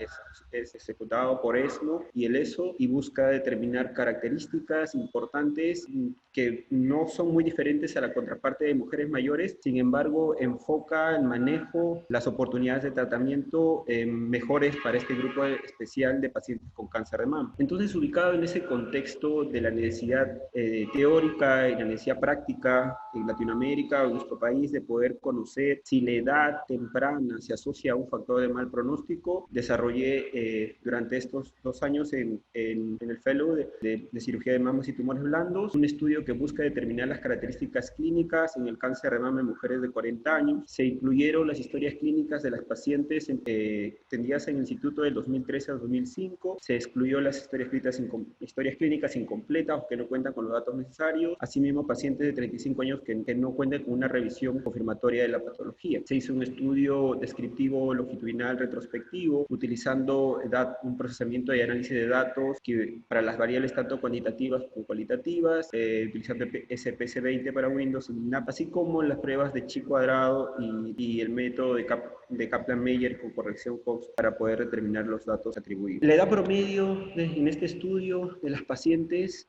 es ejecutado por ESMO y el ESO, y busca determinar características importantes que no son muy diferentes a la contraparte de mujeres mayores, sin embargo, enfoca el manejo, las oportunidades de tratamiento mejores para este grupo especial de pacientes con cáncer de mama. Entonces, ubicado en ese contexto de la necesidad teórica y la necesidad práctica en Latinoamérica o en nuestro país de poder conocer si la edad temprana se asocia a un factor de mal pronóstico, desarrollé durante estos 2 años en el Fellow de cirugía de mamas y tumores blandos un estudio que busca determinar las características clínicas en el cáncer de mama en mujeres de 40 años. Se incluyeron las historias clínicas de las pacientes atendidas en el instituto del 2013 al 2005. Se excluyó las historias clínicas incompletas o que no cuentan con los datos necesarios. Asimismo, pacientes de 35 años que no cuentan con una revisión confirmatoria de la patología. Se hizo un estudio descriptivo longitudinal retrospectivo utilizando un procesamiento y análisis de datos para las variables tanto cuantitativas como cualitativas, utilizando SPC20 para Windows y MINAP, así como las pruebas de chi cuadrado y el método de Kaplan-Meier con corrección Cox para poder determinar los datos atribuidos. La edad promedio en este estudio de las pacientes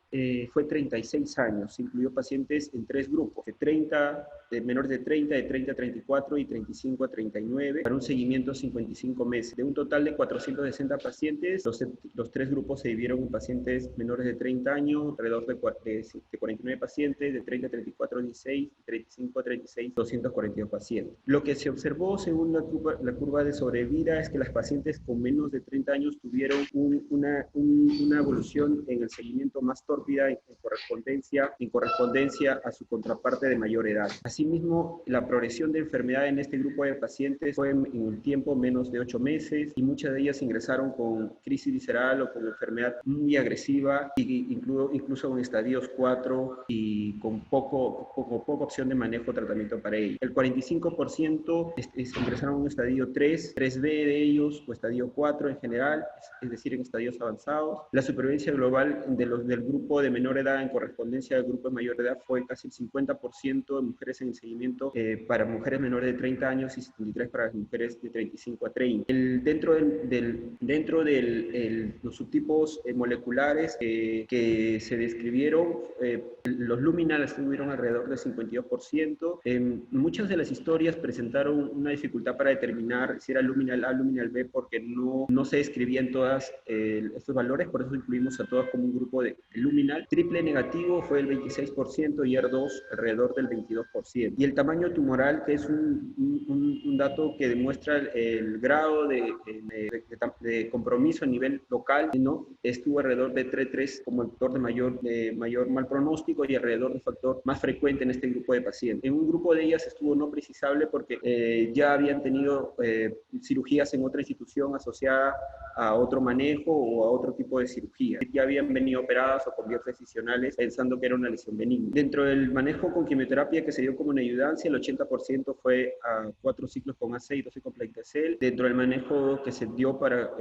fue 36 años. Se incluyó pacientes en 3 grupos, de menores de 30, de 30 a 34 y 35 a 39, para un seguimiento de 55 meses. De un total de 460 pacientes, los 3 grupos se dividieron en pacientes menores de 30 años, alrededor de 49 pacientes, de 30 a 34, 16, de 35 a 36, 242 pacientes. Lo que se observó según la curva de sobrevida es que las pacientes con menos de 30 años tuvieron una evolución en el seguimiento más tórpida en correspondencia a su contraparte de mayor edad. Asimismo, la progresión de enfermedad en este grupo de pacientes fue en un tiempo menos de 8 meses y muchas de ellas ingresaron con crisis visceral o con enfermedad muy agresiva, incluso con estadios 4 y con poca opción de manejo o tratamiento para ello. El 45% ingresaron en un estadio 3, 3B de ellos o estadio 4 en general, es decir, en estadios avanzados. La supervivencia global del grupo de menor edad en correspondencia al grupo de mayor edad fue casi el 50% de mujeres en el seguimiento para mujeres menores de 30 años y 73 para las mujeres de 35 a 30. Dentro de los subtipos moleculares que se describieron, los luminal estuvieron alrededor del 52%. Muchas de las historias presentaron una dificultad para determinar si era luminal A, luminal B, porque no se describían todas estos valores, por eso incluimos a todas como un grupo de luminal. Triple negativo fue el 26% y ER2 alrededor del 22%. Y el tamaño tumoral, que es un dato que demuestra el grado de compromiso a nivel local, ¿no? Estuvo alrededor de 3 como el factor de mayor mal pronóstico y alrededor del factor más frecuente en este grupo de pacientes. En un grupo de ellas estuvo no precisable porque ya habían tenido cirugías en otra institución asociada a otro manejo o a otro tipo de cirugía. Ya habían venido operadas o con biopsias decisionales pensando que era una lesión benigna. Dentro del manejo con quimioterapia que se dio como una ayudancia, el 80% fue a 4 ciclos con AC y 12 con Plitecel. Dentro del manejo que se dio para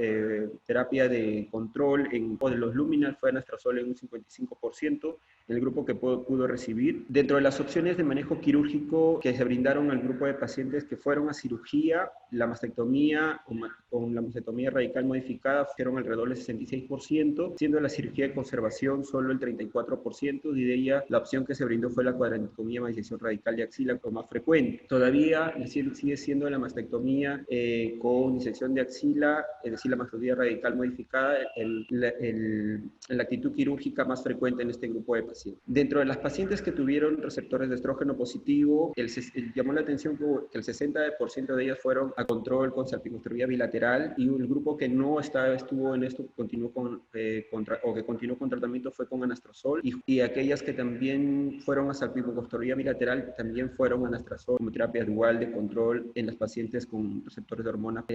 terapia de control de los luminal fue anastrozol en un 55%, en el grupo que pudo recibir. Dentro de las opciones de manejo quirúrgico que se brindaron al grupo de pacientes que fueron a cirugía, la mastectomía con la mastectomía radical modificada fueron alrededor del 66%, siendo la cirugía de conservación solo el 34%, y de ella la opción que se brindó fue la cuadranectomía más disección radical de axila, como más frecuente. Todavía sigue siendo la mastectomía con disección de axila, es decir, la mastectomía radical modificada, la actitud quirúrgica más frecuente en este grupo de pacientes. Dentro de las pacientes que tuvieron receptores de estrógeno positivo, llamó la atención que el 60% de ellas fueron a control con salpingoctoría bilateral, y el grupo que no estuvo en esto, que continuó con tratamiento, fue con anastrozol, y aquellas que también fueron a salpingoctoría bilateral también fueron a anastrozol como terapia dual de control en las pacientes con receptores de hormona.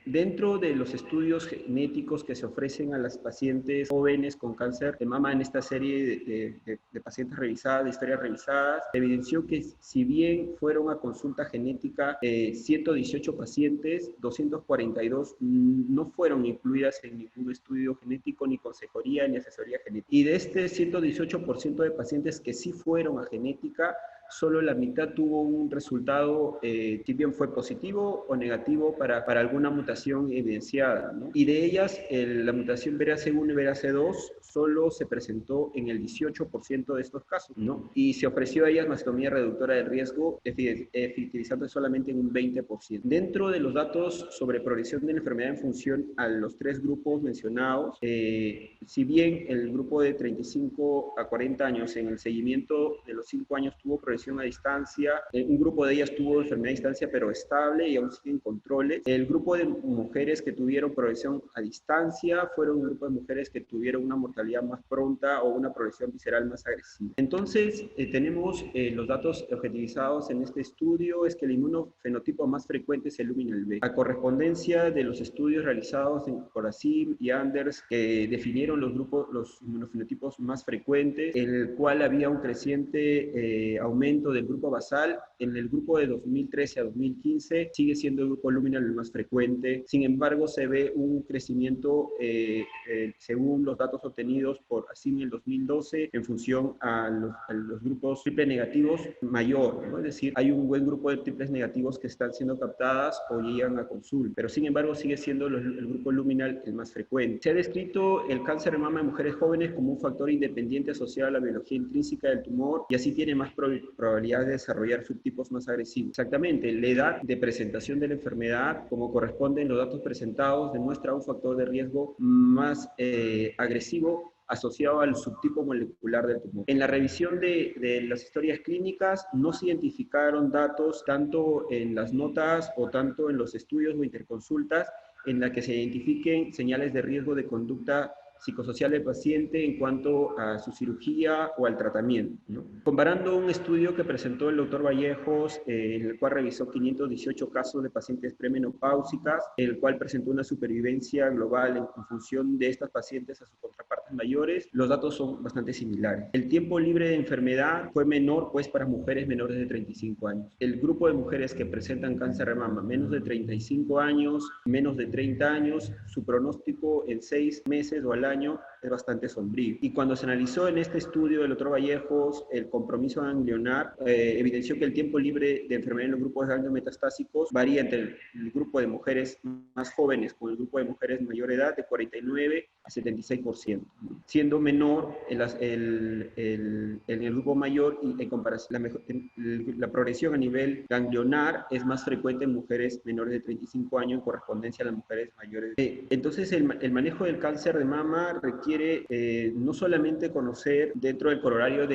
Dentro de los estudios genéticos que se ofrecen a las pacientes jóvenes con cáncer de mama en esta serie de pacientes revisadas, de historias revisadas, evidenció que si bien fueron a consulta genética 118 pacientes, 242 no fueron incluidas en ningún estudio genético, ni consejería, ni asesoría genética. Y de este 118% de pacientes que sí fueron a genética, solo la mitad tuvo un resultado, si bien fue positivo o negativo para alguna mutación evidenciada, ¿no? Y de ellas, la mutación BRCA1 y BRCA2 solo se presentó en el 18% de estos casos, ¿no? Y se ofreció a ellas mastectomía reductora de riesgo, efectivizando solamente en un 20%. Dentro de los datos sobre progresión de la enfermedad en función a los 3 grupos mencionados, si bien el grupo de 35 a 40 años en el seguimiento de los 5 años tuvo progresión a distancia, un grupo de ellas tuvo enfermedad a distancia pero estable y aún siguen controles. El grupo de mujeres que tuvieron progresión a distancia fueron un grupo de mujeres que tuvieron una mortalidad más pronta o una progresión visceral más agresiva. Entonces, tenemos los datos objetivizados en este estudio, es que el inmunofenotipo más frecuente es el luminal B. A correspondencia de los estudios realizados por Asim y Anders, que definieron los inmunofenotipos más frecuentes, en el cual había un creciente aumento del grupo basal. En el grupo de 2013 a 2015 sigue siendo el grupo luminal el más frecuente. Sin embargo, se ve un crecimiento según los datos obtenidos por Asim en el 2012 en función a los grupos triple negativos mayor, ¿no? Es decir, hay un buen grupo de triples negativos que están siendo captadas o llegan a consulta, pero sin embargo sigue siendo el grupo luminal el más frecuente. Se ha descrito el cáncer de mama en mujeres jóvenes como un factor independiente asociado a la biología intrínseca del tumor, y así tiene más probabilidad de desarrollar subtipos más agresivos. Exactamente, la edad de presentación de la enfermedad, como corresponden los datos presentados, demuestra un factor de riesgo más agresivo asociado al subtipo molecular del tumor. En la revisión de las historias clínicas no se identificaron datos tanto en las notas o tanto en los estudios o interconsultas en la que se identifiquen señales de riesgo de conducta psicosocial del paciente en cuanto a su cirugía o al tratamiento, ¿no? Comparando un estudio que presentó el doctor Vallejos, en el cual revisó 518 casos de pacientes premenopáusicas, el cual presentó una supervivencia global en función de estas pacientes a sus contrapartes mayores, los datos son bastante similares. El tiempo libre de enfermedad fue menor, pues, para mujeres menores de 35 años. El grupo de mujeres que presentan cáncer de mama menos de 35 años, menos de 30 años, su pronóstico en 6 meses o al año es bastante sombrío. Y cuando se analizó en este estudio del doctor Vallejos el compromiso ganglionar, evidenció que el tiempo libre de enfermedad en los grupos de ganglios metastásicos varía entre el grupo de mujeres más jóvenes con el grupo de mujeres de mayor edad de 49 a 76%, siendo menor en el grupo mayor, y en comparación la progresión a nivel ganglionar es más frecuente en mujeres menores de 35 años en correspondencia a las mujeres mayores. Entonces el manejo del cáncer de mama requiere no solamente conocer dentro del corolario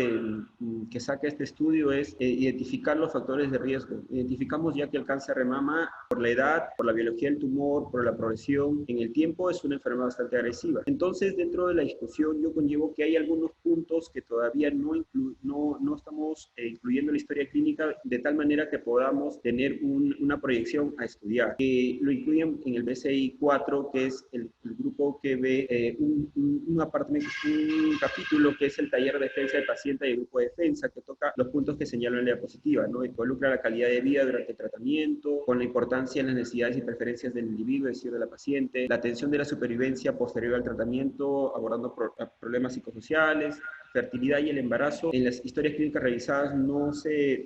que saca este estudio, es identificar los factores de riesgo. Identificamos ya que el cáncer de mama, por la edad, por la biología del tumor, por la progresión en el tiempo, es una enfermedad bastante agresiva. Entonces, dentro de la discusión, yo conllevo que hay algunos puntos que todavía no estamos incluyendo en la historia clínica, de tal manera que podamos tener una proyección a estudiar. Lo incluyen en el BCI-4, que es el grupo que ve un capítulo que es el taller de defensa del paciente y el grupo de defensa, que toca los puntos que señalo en la diapositiva, ¿no? Involucra la calidad de vida durante el tratamiento, con la importancia en las necesidades y preferencias del individuo, es decir, de la paciente, la atención de la supervivencia posterior al tratamiento, abordando problemas psicosociales, fertilidad y el embarazo. En las historias clínicas revisadas no se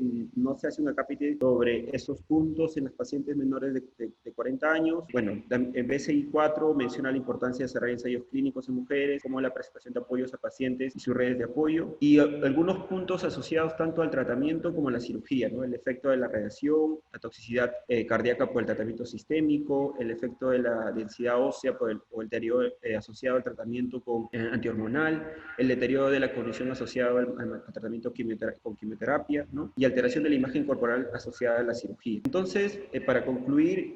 hace un acápite sobre esos puntos en los pacientes menores de 40 años. Bueno, en BCI-4 menciona la importancia de desarrollar ensayos clínicos en mujeres, como la presentación de apoyos a pacientes y sus redes de apoyo, y algunos puntos asociados tanto al tratamiento como a la cirugía, ¿no? El efecto de la radiación, la toxicidad cardíaca por el tratamiento sistémico, el efecto de la densidad ósea o el deterioro asociado al tratamiento antihormonal, el deterioro de la condición asociada al tratamiento con quimioterapia, ¿no? Y alteración de la imagen corporal asociada a la cirugía. Entonces, para concluir,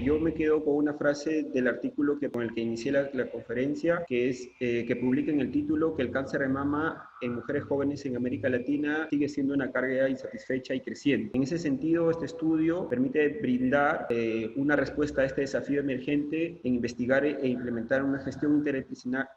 yo me quedo con una frase del artículo con el que inicié la conferencia, que es que publica en el título que el cáncer de mama en mujeres jóvenes en América Latina sigue siendo una carga insatisfecha y creciente. En ese sentido, este estudio permite brindar una respuesta a este desafío emergente en investigar e implementar una gestión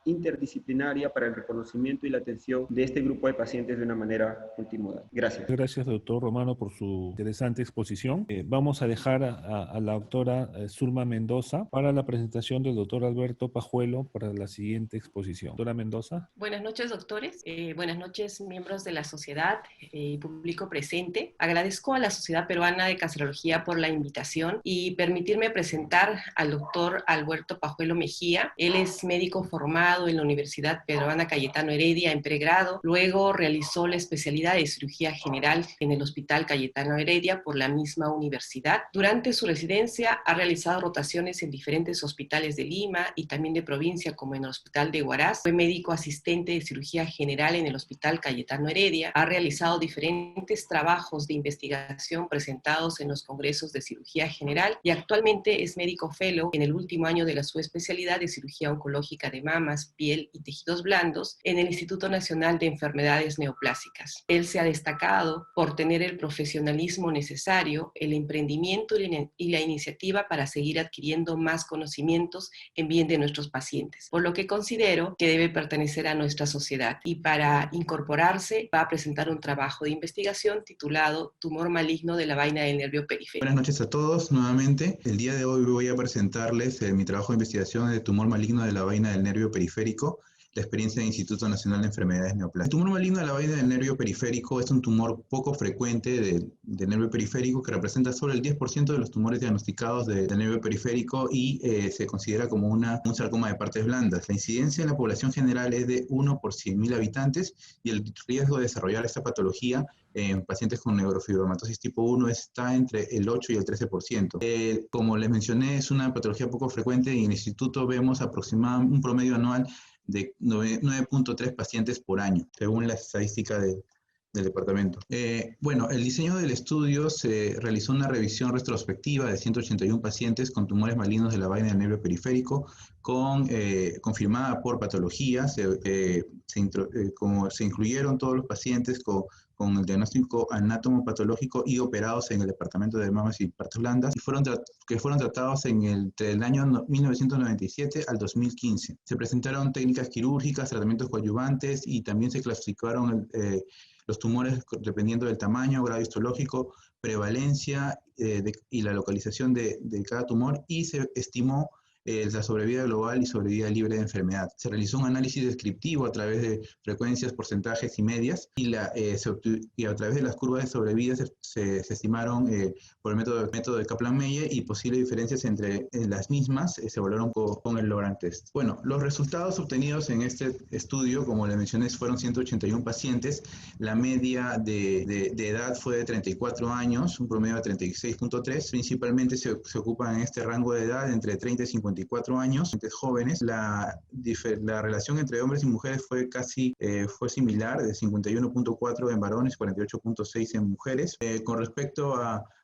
interdisciplinaria para el reconocimiento y la atención de este grupo de pacientes de una manera multimodal. Gracias. Gracias, doctor Romano, por su interesante exposición. Vamos a dejar a la doctora Zulma Mendoza para la presentación del doctor Alberto Pajuelo para la siguiente exposición. Doctora Mendoza. Buenas noches, doctores. Buenas noches, miembros de la sociedad y público presente. Agradezco a la Sociedad Peruana de Cancerología por la invitación y permitirme presentar al doctor Alberto Pajuelo Mejía. Él es médico formado en la Universidad Peruana Cayetano Heredia en pregrado. Luego realizó la especialidad de cirugía general en el Hospital Cayetano Heredia por la misma universidad. Durante su residencia ha realizado rotaciones en diferentes hospitales de Lima y también de provincia, como en el Hospital de Huaraz. Fue médico asistente de cirugía general en el Hospital Cayetano Heredia. Ha realizado diferentes trabajos de investigación presentados en los congresos de cirugía general y actualmente es médico fellow en el último año de su especialidad de cirugía oncológica de mamas, piel y tejidos blandos en el Instituto Nacional de Enfermedades Neoplásicas. Él se ha destacado por tener el profesionalismo necesario, el emprendimiento y la iniciativa para seguir adquiriendo más conocimientos en bien de nuestros pacientes, por lo que considero que debe pertenecer a nuestra sociedad, y para incorporarse va a presentar un trabajo de investigación titulado Tumor maligno de la vaina del nervio periférico. Buenas noches a todos nuevamente. El día de hoy voy a presentarles mi trabajo de investigación de tumor maligno de la vaina del nervio periférico, la experiencia del Instituto Nacional de Enfermedades Neoplásicas. El tumor maligno de la vaina del nervio periférico es un tumor poco frecuente del nervio periférico que representa solo el 10% de los tumores diagnosticados del nervio periférico y se considera como un sarcoma de partes blandas. La incidencia en la población general es de 1 por 100.000 habitantes y el riesgo de desarrollar esta patología en pacientes con neurofibromatosis tipo 1 está entre el 8 y el 13%. Como les mencioné, es una patología poco frecuente y en el instituto vemos aproximadamente un promedio anual de 9.3 pacientes por año, según la estadística del departamento. Bueno, el diseño del estudio se realizó una revisión retrospectiva de 181 pacientes con tumores malignos de la vaina del nervio periférico, confirmada por patología. Como se incluyeron todos los pacientes con el diagnóstico anatomopatológico y operados en el departamento de mamas y partos blandas, y que fueron tratados entre el año 1997 al 2015. Se presentaron técnicas quirúrgicas, tratamientos coadyuvantes, y también se clasificaron los tumores dependiendo del tamaño, grado histológico, prevalencia y la localización de cada tumor, y se estimó la sobrevida global y sobrevida libre de enfermedad. Se realizó un análisis descriptivo a través de frecuencias, porcentajes y medias, y a través de las curvas de sobrevida se estimaron por el método de Kaplan-Meier, y posibles diferencias entre las mismas se evaluaron con el Lorentz test. Bueno, los resultados obtenidos en este estudio, como les mencioné, fueron 181 pacientes. La media de edad fue de 34 años, un promedio de 36.3. Principalmente se ocupan en este rango de edad entre 30 y 54 años, entre jóvenes. La relación entre hombres y mujeres fue similar, de 51.4 en varones, 48.6 en mujeres. Con respecto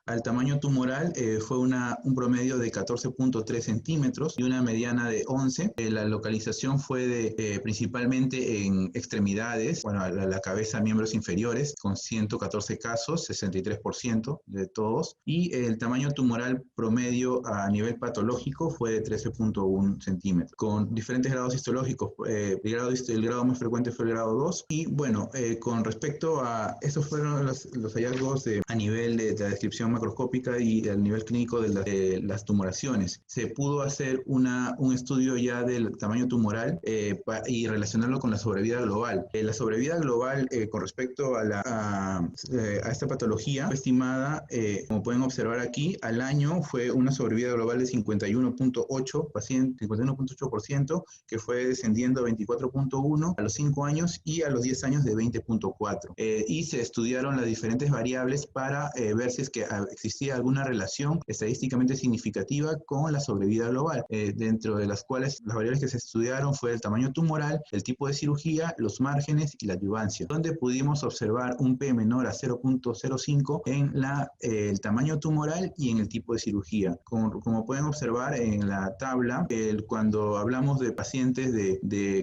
al tamaño tumoral, fue un promedio de 14.3 centímetros y una mediana de 11. La localización fue principalmente en extremidades, la cabeza, miembros inferiores, con 114 casos, 63% de todos. Y el tamaño tumoral promedio a nivel patológico fue de 13.1 centímetros, con diferentes grados histológicos. El grado más frecuente fue el grado 2. Y bueno, con respecto a esos fueron los hallazgos a nivel de la descripción macroscópica y al nivel clínico de las tumoraciones. Se pudo hacer un estudio ya del tamaño tumoral y relacionarlo con la sobrevida global. La sobrevida global con respecto a esta patología fue estimada, como pueden observar aquí, al año fue una sobrevida global de 51.8%, que fue descendiendo a 24.1 a los 5 años y a los 10 años de 20.4. Y se estudiaron las diferentes variables para ver si es que existía alguna relación estadísticamente significativa con la sobrevida global, dentro de las cuales las variables que se estudiaron fue el tamaño tumoral, el tipo de cirugía, los márgenes y la adyuvancia, donde pudimos observar un P menor a 0.05 en el tamaño tumoral y en el tipo de cirugía. Como pueden observar en la tabla, cuando hablamos de pacientes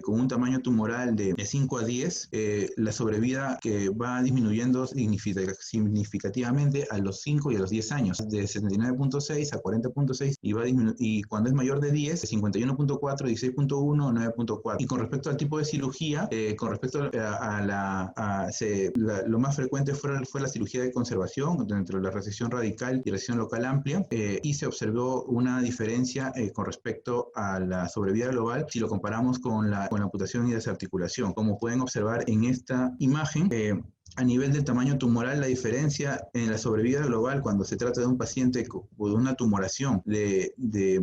con un tamaño tumoral de 5 a 10, la sobrevida que va disminuyendo significativamente a los 5 y a los 10 años, de 79.6 a 40.6, y cuando es mayor de 10, de 51.4, 16.1, 9.4. Y con respecto al tipo de cirugía, con respecto lo más frecuente fue la cirugía de conservación, dentro de la resección radical y resección local amplia, y se observó una diferencia con respecto a la sobrevida global si lo comparamos con la amputación y desarticulación. Como pueden observar en esta imagen, a nivel del tamaño tumoral, la diferencia en la sobrevida global cuando se trata de un paciente con una tumoración de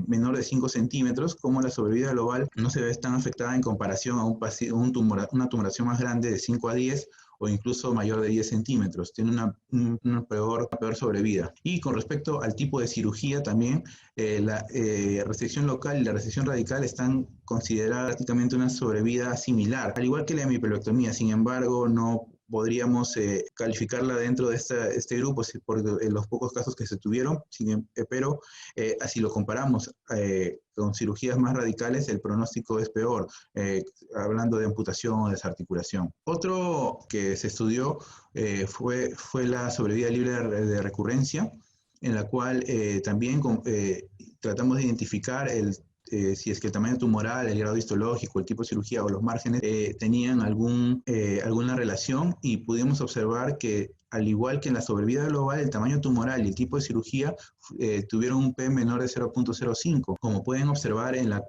menor de 5 centímetros, como la sobrevida global no se ve tan afectada en comparación a una tumoración más grande de 5 a 10 o incluso mayor de 10 centímetros. Tiene una peor sobrevida. Y con respecto al tipo de cirugía también, la resección local y la resección radical están consideradas prácticamente una sobrevida similar, al igual que la hemipelvectomía. Sin embargo, no podríamos calificarla dentro de este grupo por los pocos casos que se tuvieron, pero así lo comparamos con cirugías más radicales, el pronóstico es peor, hablando de amputación o desarticulación. Otro que se estudió fue la sobrevida libre de recurrencia, en la cual también tratamos de identificar si es que el tamaño tumoral, el grado histológico, el tipo de cirugía o los márgenes tenían alguna relación, y pudimos observar que, al igual que en la sobrevida global, el tamaño tumoral y el tipo de cirugía tuvieron un P menor de 0.05. Como pueden observar en las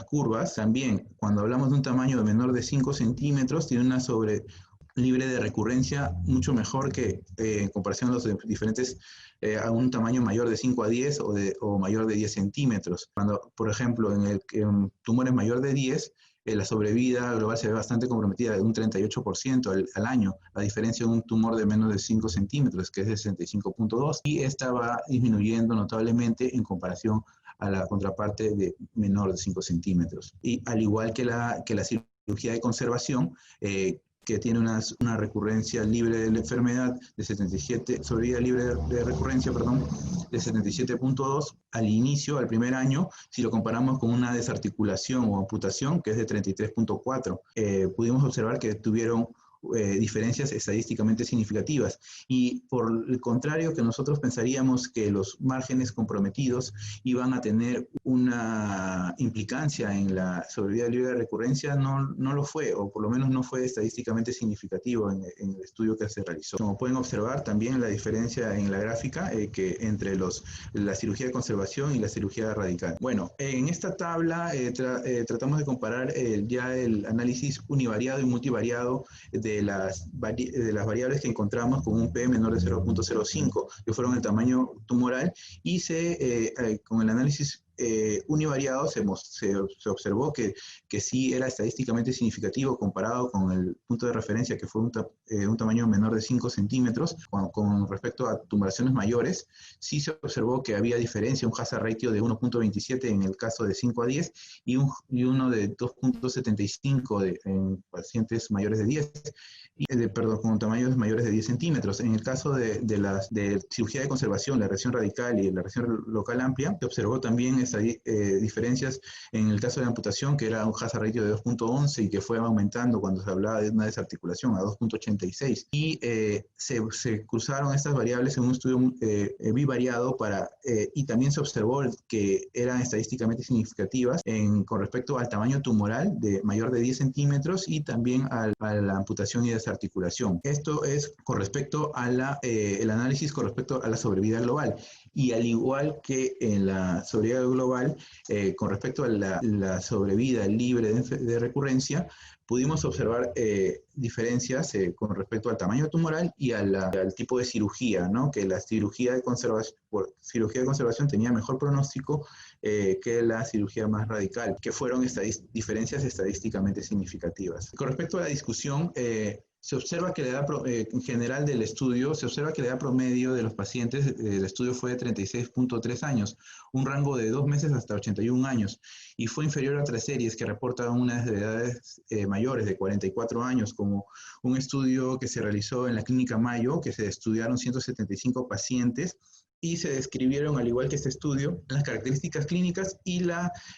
curvas, también cuando hablamos de un tamaño menor de 5 centímetros, tiene una libre de recurrencia mucho mejor que en comparación a los diferentes, a un tamaño mayor de 5 a 10 o mayor de 10 centímetros. Cuando, por ejemplo, en tumores mayor de 10, la sobrevida global se ve bastante comprometida, de un 38% al año, a diferencia de un tumor de menos de 5 centímetros, que es de 65.2, y esta va disminuyendo notablemente en comparación a la contraparte de menor de 5 centímetros. Y al igual que la cirugía de conservación, que tiene una recurrencia libre de la enfermedad de 77, sobrevida libre de recurrencia, perdón, de 77.2 al inicio, al primer año, si lo comparamos con una desarticulación o amputación que es de 33.4. Pudimos observar que tuvieron diferencias estadísticamente significativas, y por el contrario que nosotros pensaríamos que los márgenes comprometidos iban a tener una implicancia en la sobrevida libre de recurrencia, no lo fue, o por lo menos no fue estadísticamente significativo en el estudio que se realizó. Como pueden observar también la diferencia en la gráfica que entre la cirugía de conservación y la cirugía radical. Bueno, en esta tabla tratamos de comparar ya el análisis univariado y multivariado de las variables que encontramos con un P menor de 0.05, que fueron el tamaño tumoral, y con el análisis univariado se observó que sí era estadísticamente significativo comparado con el punto de referencia, que fue un tamaño menor de 5 centímetros. Con respecto a tumoraciones mayores, sí se observó que había diferencia, un hazard ratio de 1.27 en el caso de 5 a 10 y uno de 2.75 en pacientes mayores de 10, perdón, con tamaños mayores de 10 centímetros. En el caso de cirugía de conservación, la región radical y la región local amplia, se observó también diferencias en el caso de amputación, que era un hazard ratio de 2.11 y que fue aumentando cuando se hablaba de una desarticulación a 2.86. Y se cruzaron estas variables en un estudio bivariado y también se observó que eran estadísticamente significativas con respecto al tamaño tumoral de mayor de 10 centímetros y también a la amputación y desarticulación. Esto es con respecto a el análisis con respecto a la sobrevida global. Y al igual que en la sobrevida global, con respecto a la sobrevida libre de recurrencia, pudimos observar diferencias con respecto al tamaño tumoral y al tipo de cirugía, ¿no? Que la cirugía de conservación tenía mejor pronóstico que la cirugía más radical, que fueron diferencias estadísticamente significativas. Con respecto a la discusión, se observa que la edad en general del estudio, se observa que la edad promedio de los pacientes del estudio fue de 36.3 años, un rango de 2 meses hasta 81 años, y fue inferior a otras series que reportan unas de edades mayores de 44 años, como un estudio que se realizó en la Clínica Mayo, que se estudiaron 175 pacientes, y se describieron, al igual que este estudio, las características clínicas y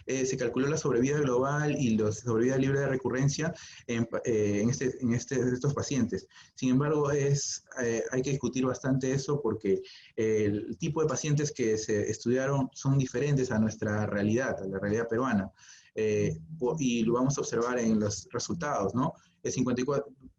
se calculó la sobrevida global y la sobrevida libre de recurrencia en estos pacientes. Sin embargo, hay que discutir bastante eso porque el tipo de pacientes que se estudiaron son diferentes a nuestra realidad, a la realidad peruana. Y lo vamos a observar en los resultados, ¿no?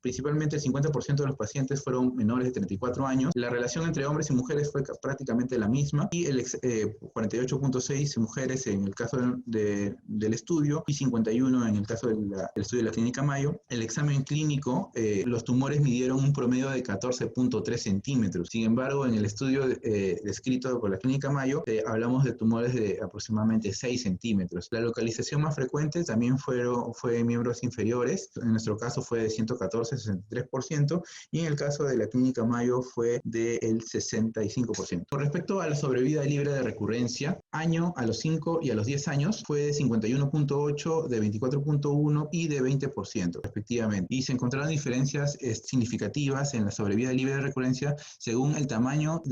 Principalmente el 50% de los pacientes fueron menores de 34 años. La relación entre hombres y mujeres fue prácticamente la misma, y 48.6 mujeres en el caso del estudio y 51 en el caso del estudio de la Clínica Mayo. El examen clínico, los tumores midieron un promedio de 14.3 centímetros. Sin embargo, en el estudio descrito por la Clínica Mayo, hablamos de tumores de aproximadamente 6 centímetros. La localización más frecuente también fue en miembros inferiores. En nuestro caso fue de 114,63%, y en el caso de la Clínica Mayo fue del 65%. Con respecto a la sobrevida libre de recurrencia, a los 5 y a los 10 años fue de 51.8, de 24.1 y de 20% respectivamente. Y se encontraron diferencias significativas en la sobrevida libre de recurrencia según el tamaño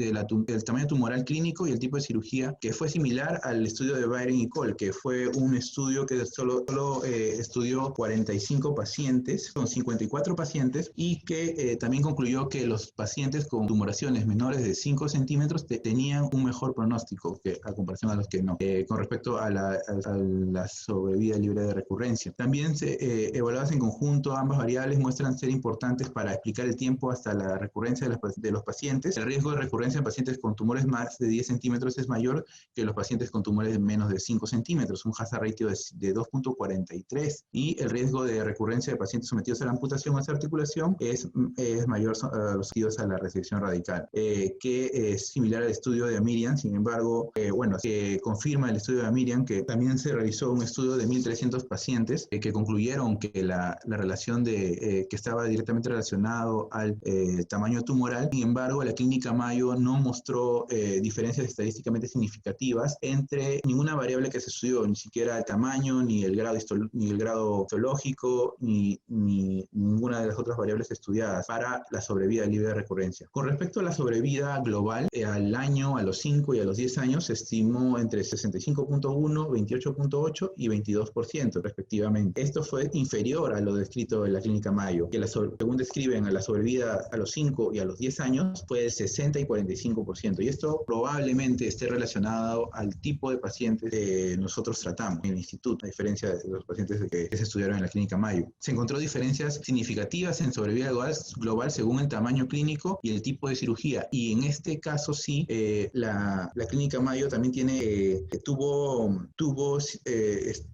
tumoral clínico y el tipo de cirugía, que fue similar al estudio de Byron y Cole, que fue un estudio que solo estudió 45 pacientes, con 54 pacientes, y que también concluyó que los pacientes con tumoraciones menores de 5 centímetros tenían un mejor pronóstico a comparación a los que no, con respecto a la sobrevida libre de recurrencia. También evaluadas en conjunto, ambas variables muestran ser importantes para explicar el tiempo hasta la recurrencia de los pacientes. El riesgo de recurrencia en pacientes con tumores más de 10 centímetros es mayor que los pacientes con tumores de menos de 5 centímetros, un hazard ratio de 2.43, y el riesgo de recurrencia de pacientes sometidos a la amputación o desarticulación es mayor a los sometidos a la resección radical, que es similar al estudio de Miriam. Sin embargo, se confirma el estudio de Miriam que también se realizó un estudio de 1.300 pacientes que concluyeron que la relación que estaba directamente relacionado al tamaño tumoral. Sin embargo, la Clínica Mayo no mostró diferencias estadísticamente significativas entre ninguna variable que se estudió, ni siquiera el tamaño, ni el grado histológico, ni ni ninguna de las otras variables estudiadas para la sobrevida libre de recurrencia. Con respecto a la sobrevida global, al año, a los 5 y a los 10 años, se estimó entre 65.1, 28.8 y 22% respectivamente. Esto fue inferior a lo descrito en la Clínica Mayo, que según describen a la sobrevida a los 5 y a los 10 años fue de 60 y 45%. Y esto probablemente esté relacionado al tipo de pacientes que nosotros tratamos en el instituto, a diferencia de los pacientes que se estudiaron en la Clínica Mayo. Se encontró diferencias significativas en sobrevida global según el tamaño clínico y el tipo de cirugía. Y en este caso sí, la Clínica Mayo también tuvo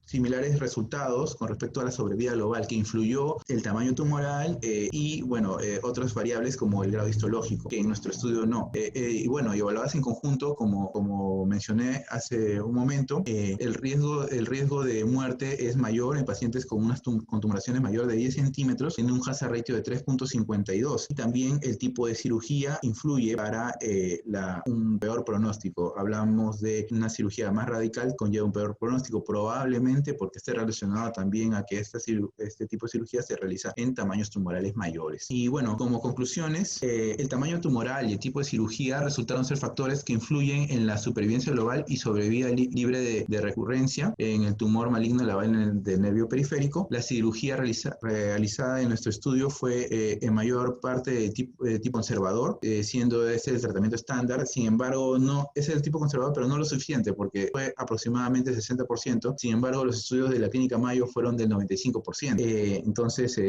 similares resultados con respecto a la sobrevida global, que influyó el tamaño tumoral y, bueno, otras variables como el grado histológico, que en nuestro estudio no. Y bueno, y evaluadas en conjunto, como mencioné hace un momento, el riesgo de muerte es mayor en pacientes con tumoraciones mayor de 10 centímetros, tiene un hazard ratio de 3.52. Y también el tipo de cirugía influye para un peor pronóstico. Hablamos de una cirugía más radical, conlleva un peor pronóstico, probablemente porque esté relacionado también a que este tipo de cirugía se realiza en tamaños tumorales mayores. Y bueno, como conclusiones, el tamaño tumoral y el tipo de cirugía resultaron ser factores que influyen en la supervivencia global y sobrevida libre de recurrencia en el tumor maligno de la vaina del nervio periférico. La cirugía realizada en nuestro estudio fue en mayor parte de tipo conservador, siendo ese el tratamiento estándar. Sin embargo, no es el tipo conservador, pero no lo suficiente, porque fue aproximadamente 60%. Sin embargo, los estudios de la Clínica Mayo fueron del 95%. Entonces,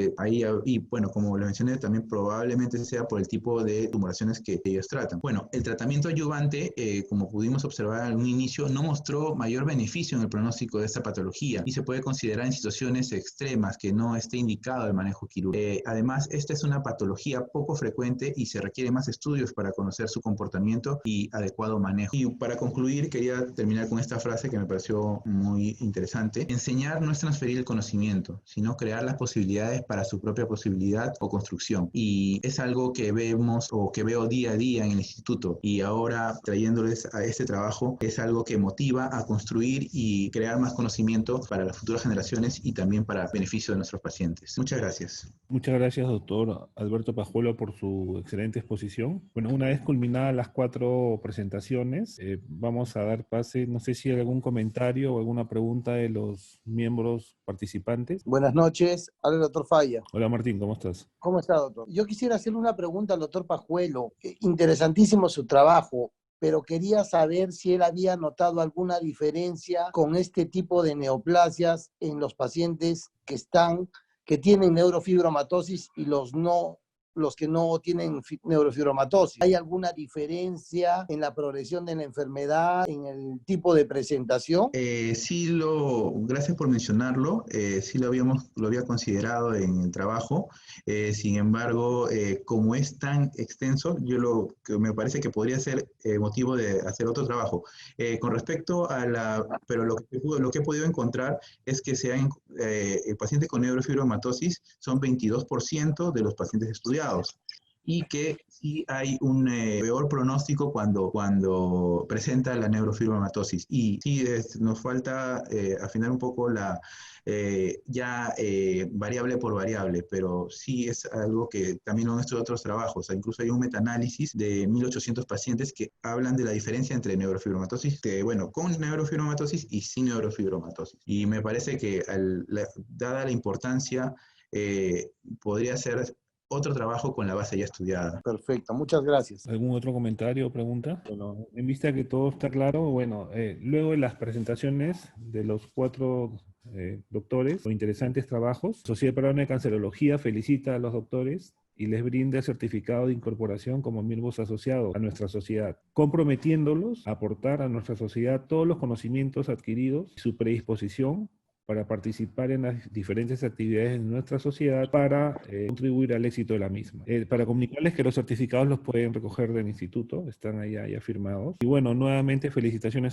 y bueno, como lo mencioné, también probablemente sea por el tipo de tumoraciones que ellos tratan. Bueno, el tratamiento adyuvante, como pudimos observar en un inicio, no mostró mayor beneficio en el pronóstico de esta patología y se puede considerar en situaciones extremas que no esté indicado el manejo quirúrgico. Además, esta es una patología poco frecuente y se requiere más estudios para conocer su comportamiento y adecuado manejo. Y para concluir, quería terminar con esta frase que me pareció muy interesante. Enseñar no es transferir el conocimiento, sino crear las posibilidades para su propia posibilidad o construcción. Y es algo que vemos o que veo día a día en el instituto. Y ahora, trayéndoles a este trabajo, es algo que motiva a construir y crear más conocimiento para las futuras generaciones y también para beneficio de nuestros pacientes. Muchas gracias. Muchas gracias, doctor Alberto Pajuelo, por su excelente exposición. Bueno, una vez culminadas las 4 presentaciones, vamos a dar pase, no sé si hay algún comentario o alguna pregunta de los miembros participantes. Buenas noches, habla el doctor Falla. Hola Martín, ¿cómo estás? ¿Cómo está, doctor? Yo quisiera hacerle una pregunta al doctor Pajuelo. Interesantísimo su trabajo, pero quería saber si él había notado alguna diferencia con este tipo de neoplasias en los pacientes que tienen neurofibromatosis y los que no tienen neurofibromatosis. ¿Hay alguna diferencia en la progresión de la enfermedad, en el tipo de presentación? Sí, gracias por mencionarlo. Sí lo había considerado en el trabajo. Sin embargo, como es tan extenso, que me parece que podría ser motivo de hacer otro trabajo. Con respecto pero lo que he podido encontrar es que pacientes con neurofibromatosis son 22% de los pacientes estudiados. Y que sí hay un peor pronóstico cuando presenta la neurofibromatosis. Y sí nos falta afinar un poco variable por variable, pero sí es algo que también lo han hecho otros trabajos. Incluso hay un metaanálisis de 1.800 pacientes que hablan de la diferencia entre neurofibromatosis, con neurofibromatosis y sin neurofibromatosis. Y me parece que dada la importancia, podría ser otro trabajo con la base ya estudiada. Perfecto, muchas gracias. ¿Algún otro comentario o pregunta? Bueno, en vista que todo está claro, luego de las presentaciones de los 4 doctores o interesantes trabajos, Sociedad Peruana de Cancerología felicita a los doctores y les brinda el certificado de incorporación como miembros asociados a nuestra sociedad, comprometiéndolos a aportar a nuestra sociedad todos los conocimientos adquiridos y su predisposición para participar en las diferentes actividades de nuestra sociedad para contribuir al éxito de la misma. Para comunicarles que los certificados los pueden recoger del instituto, están ahí ya firmados. Y bueno, nuevamente felicitaciones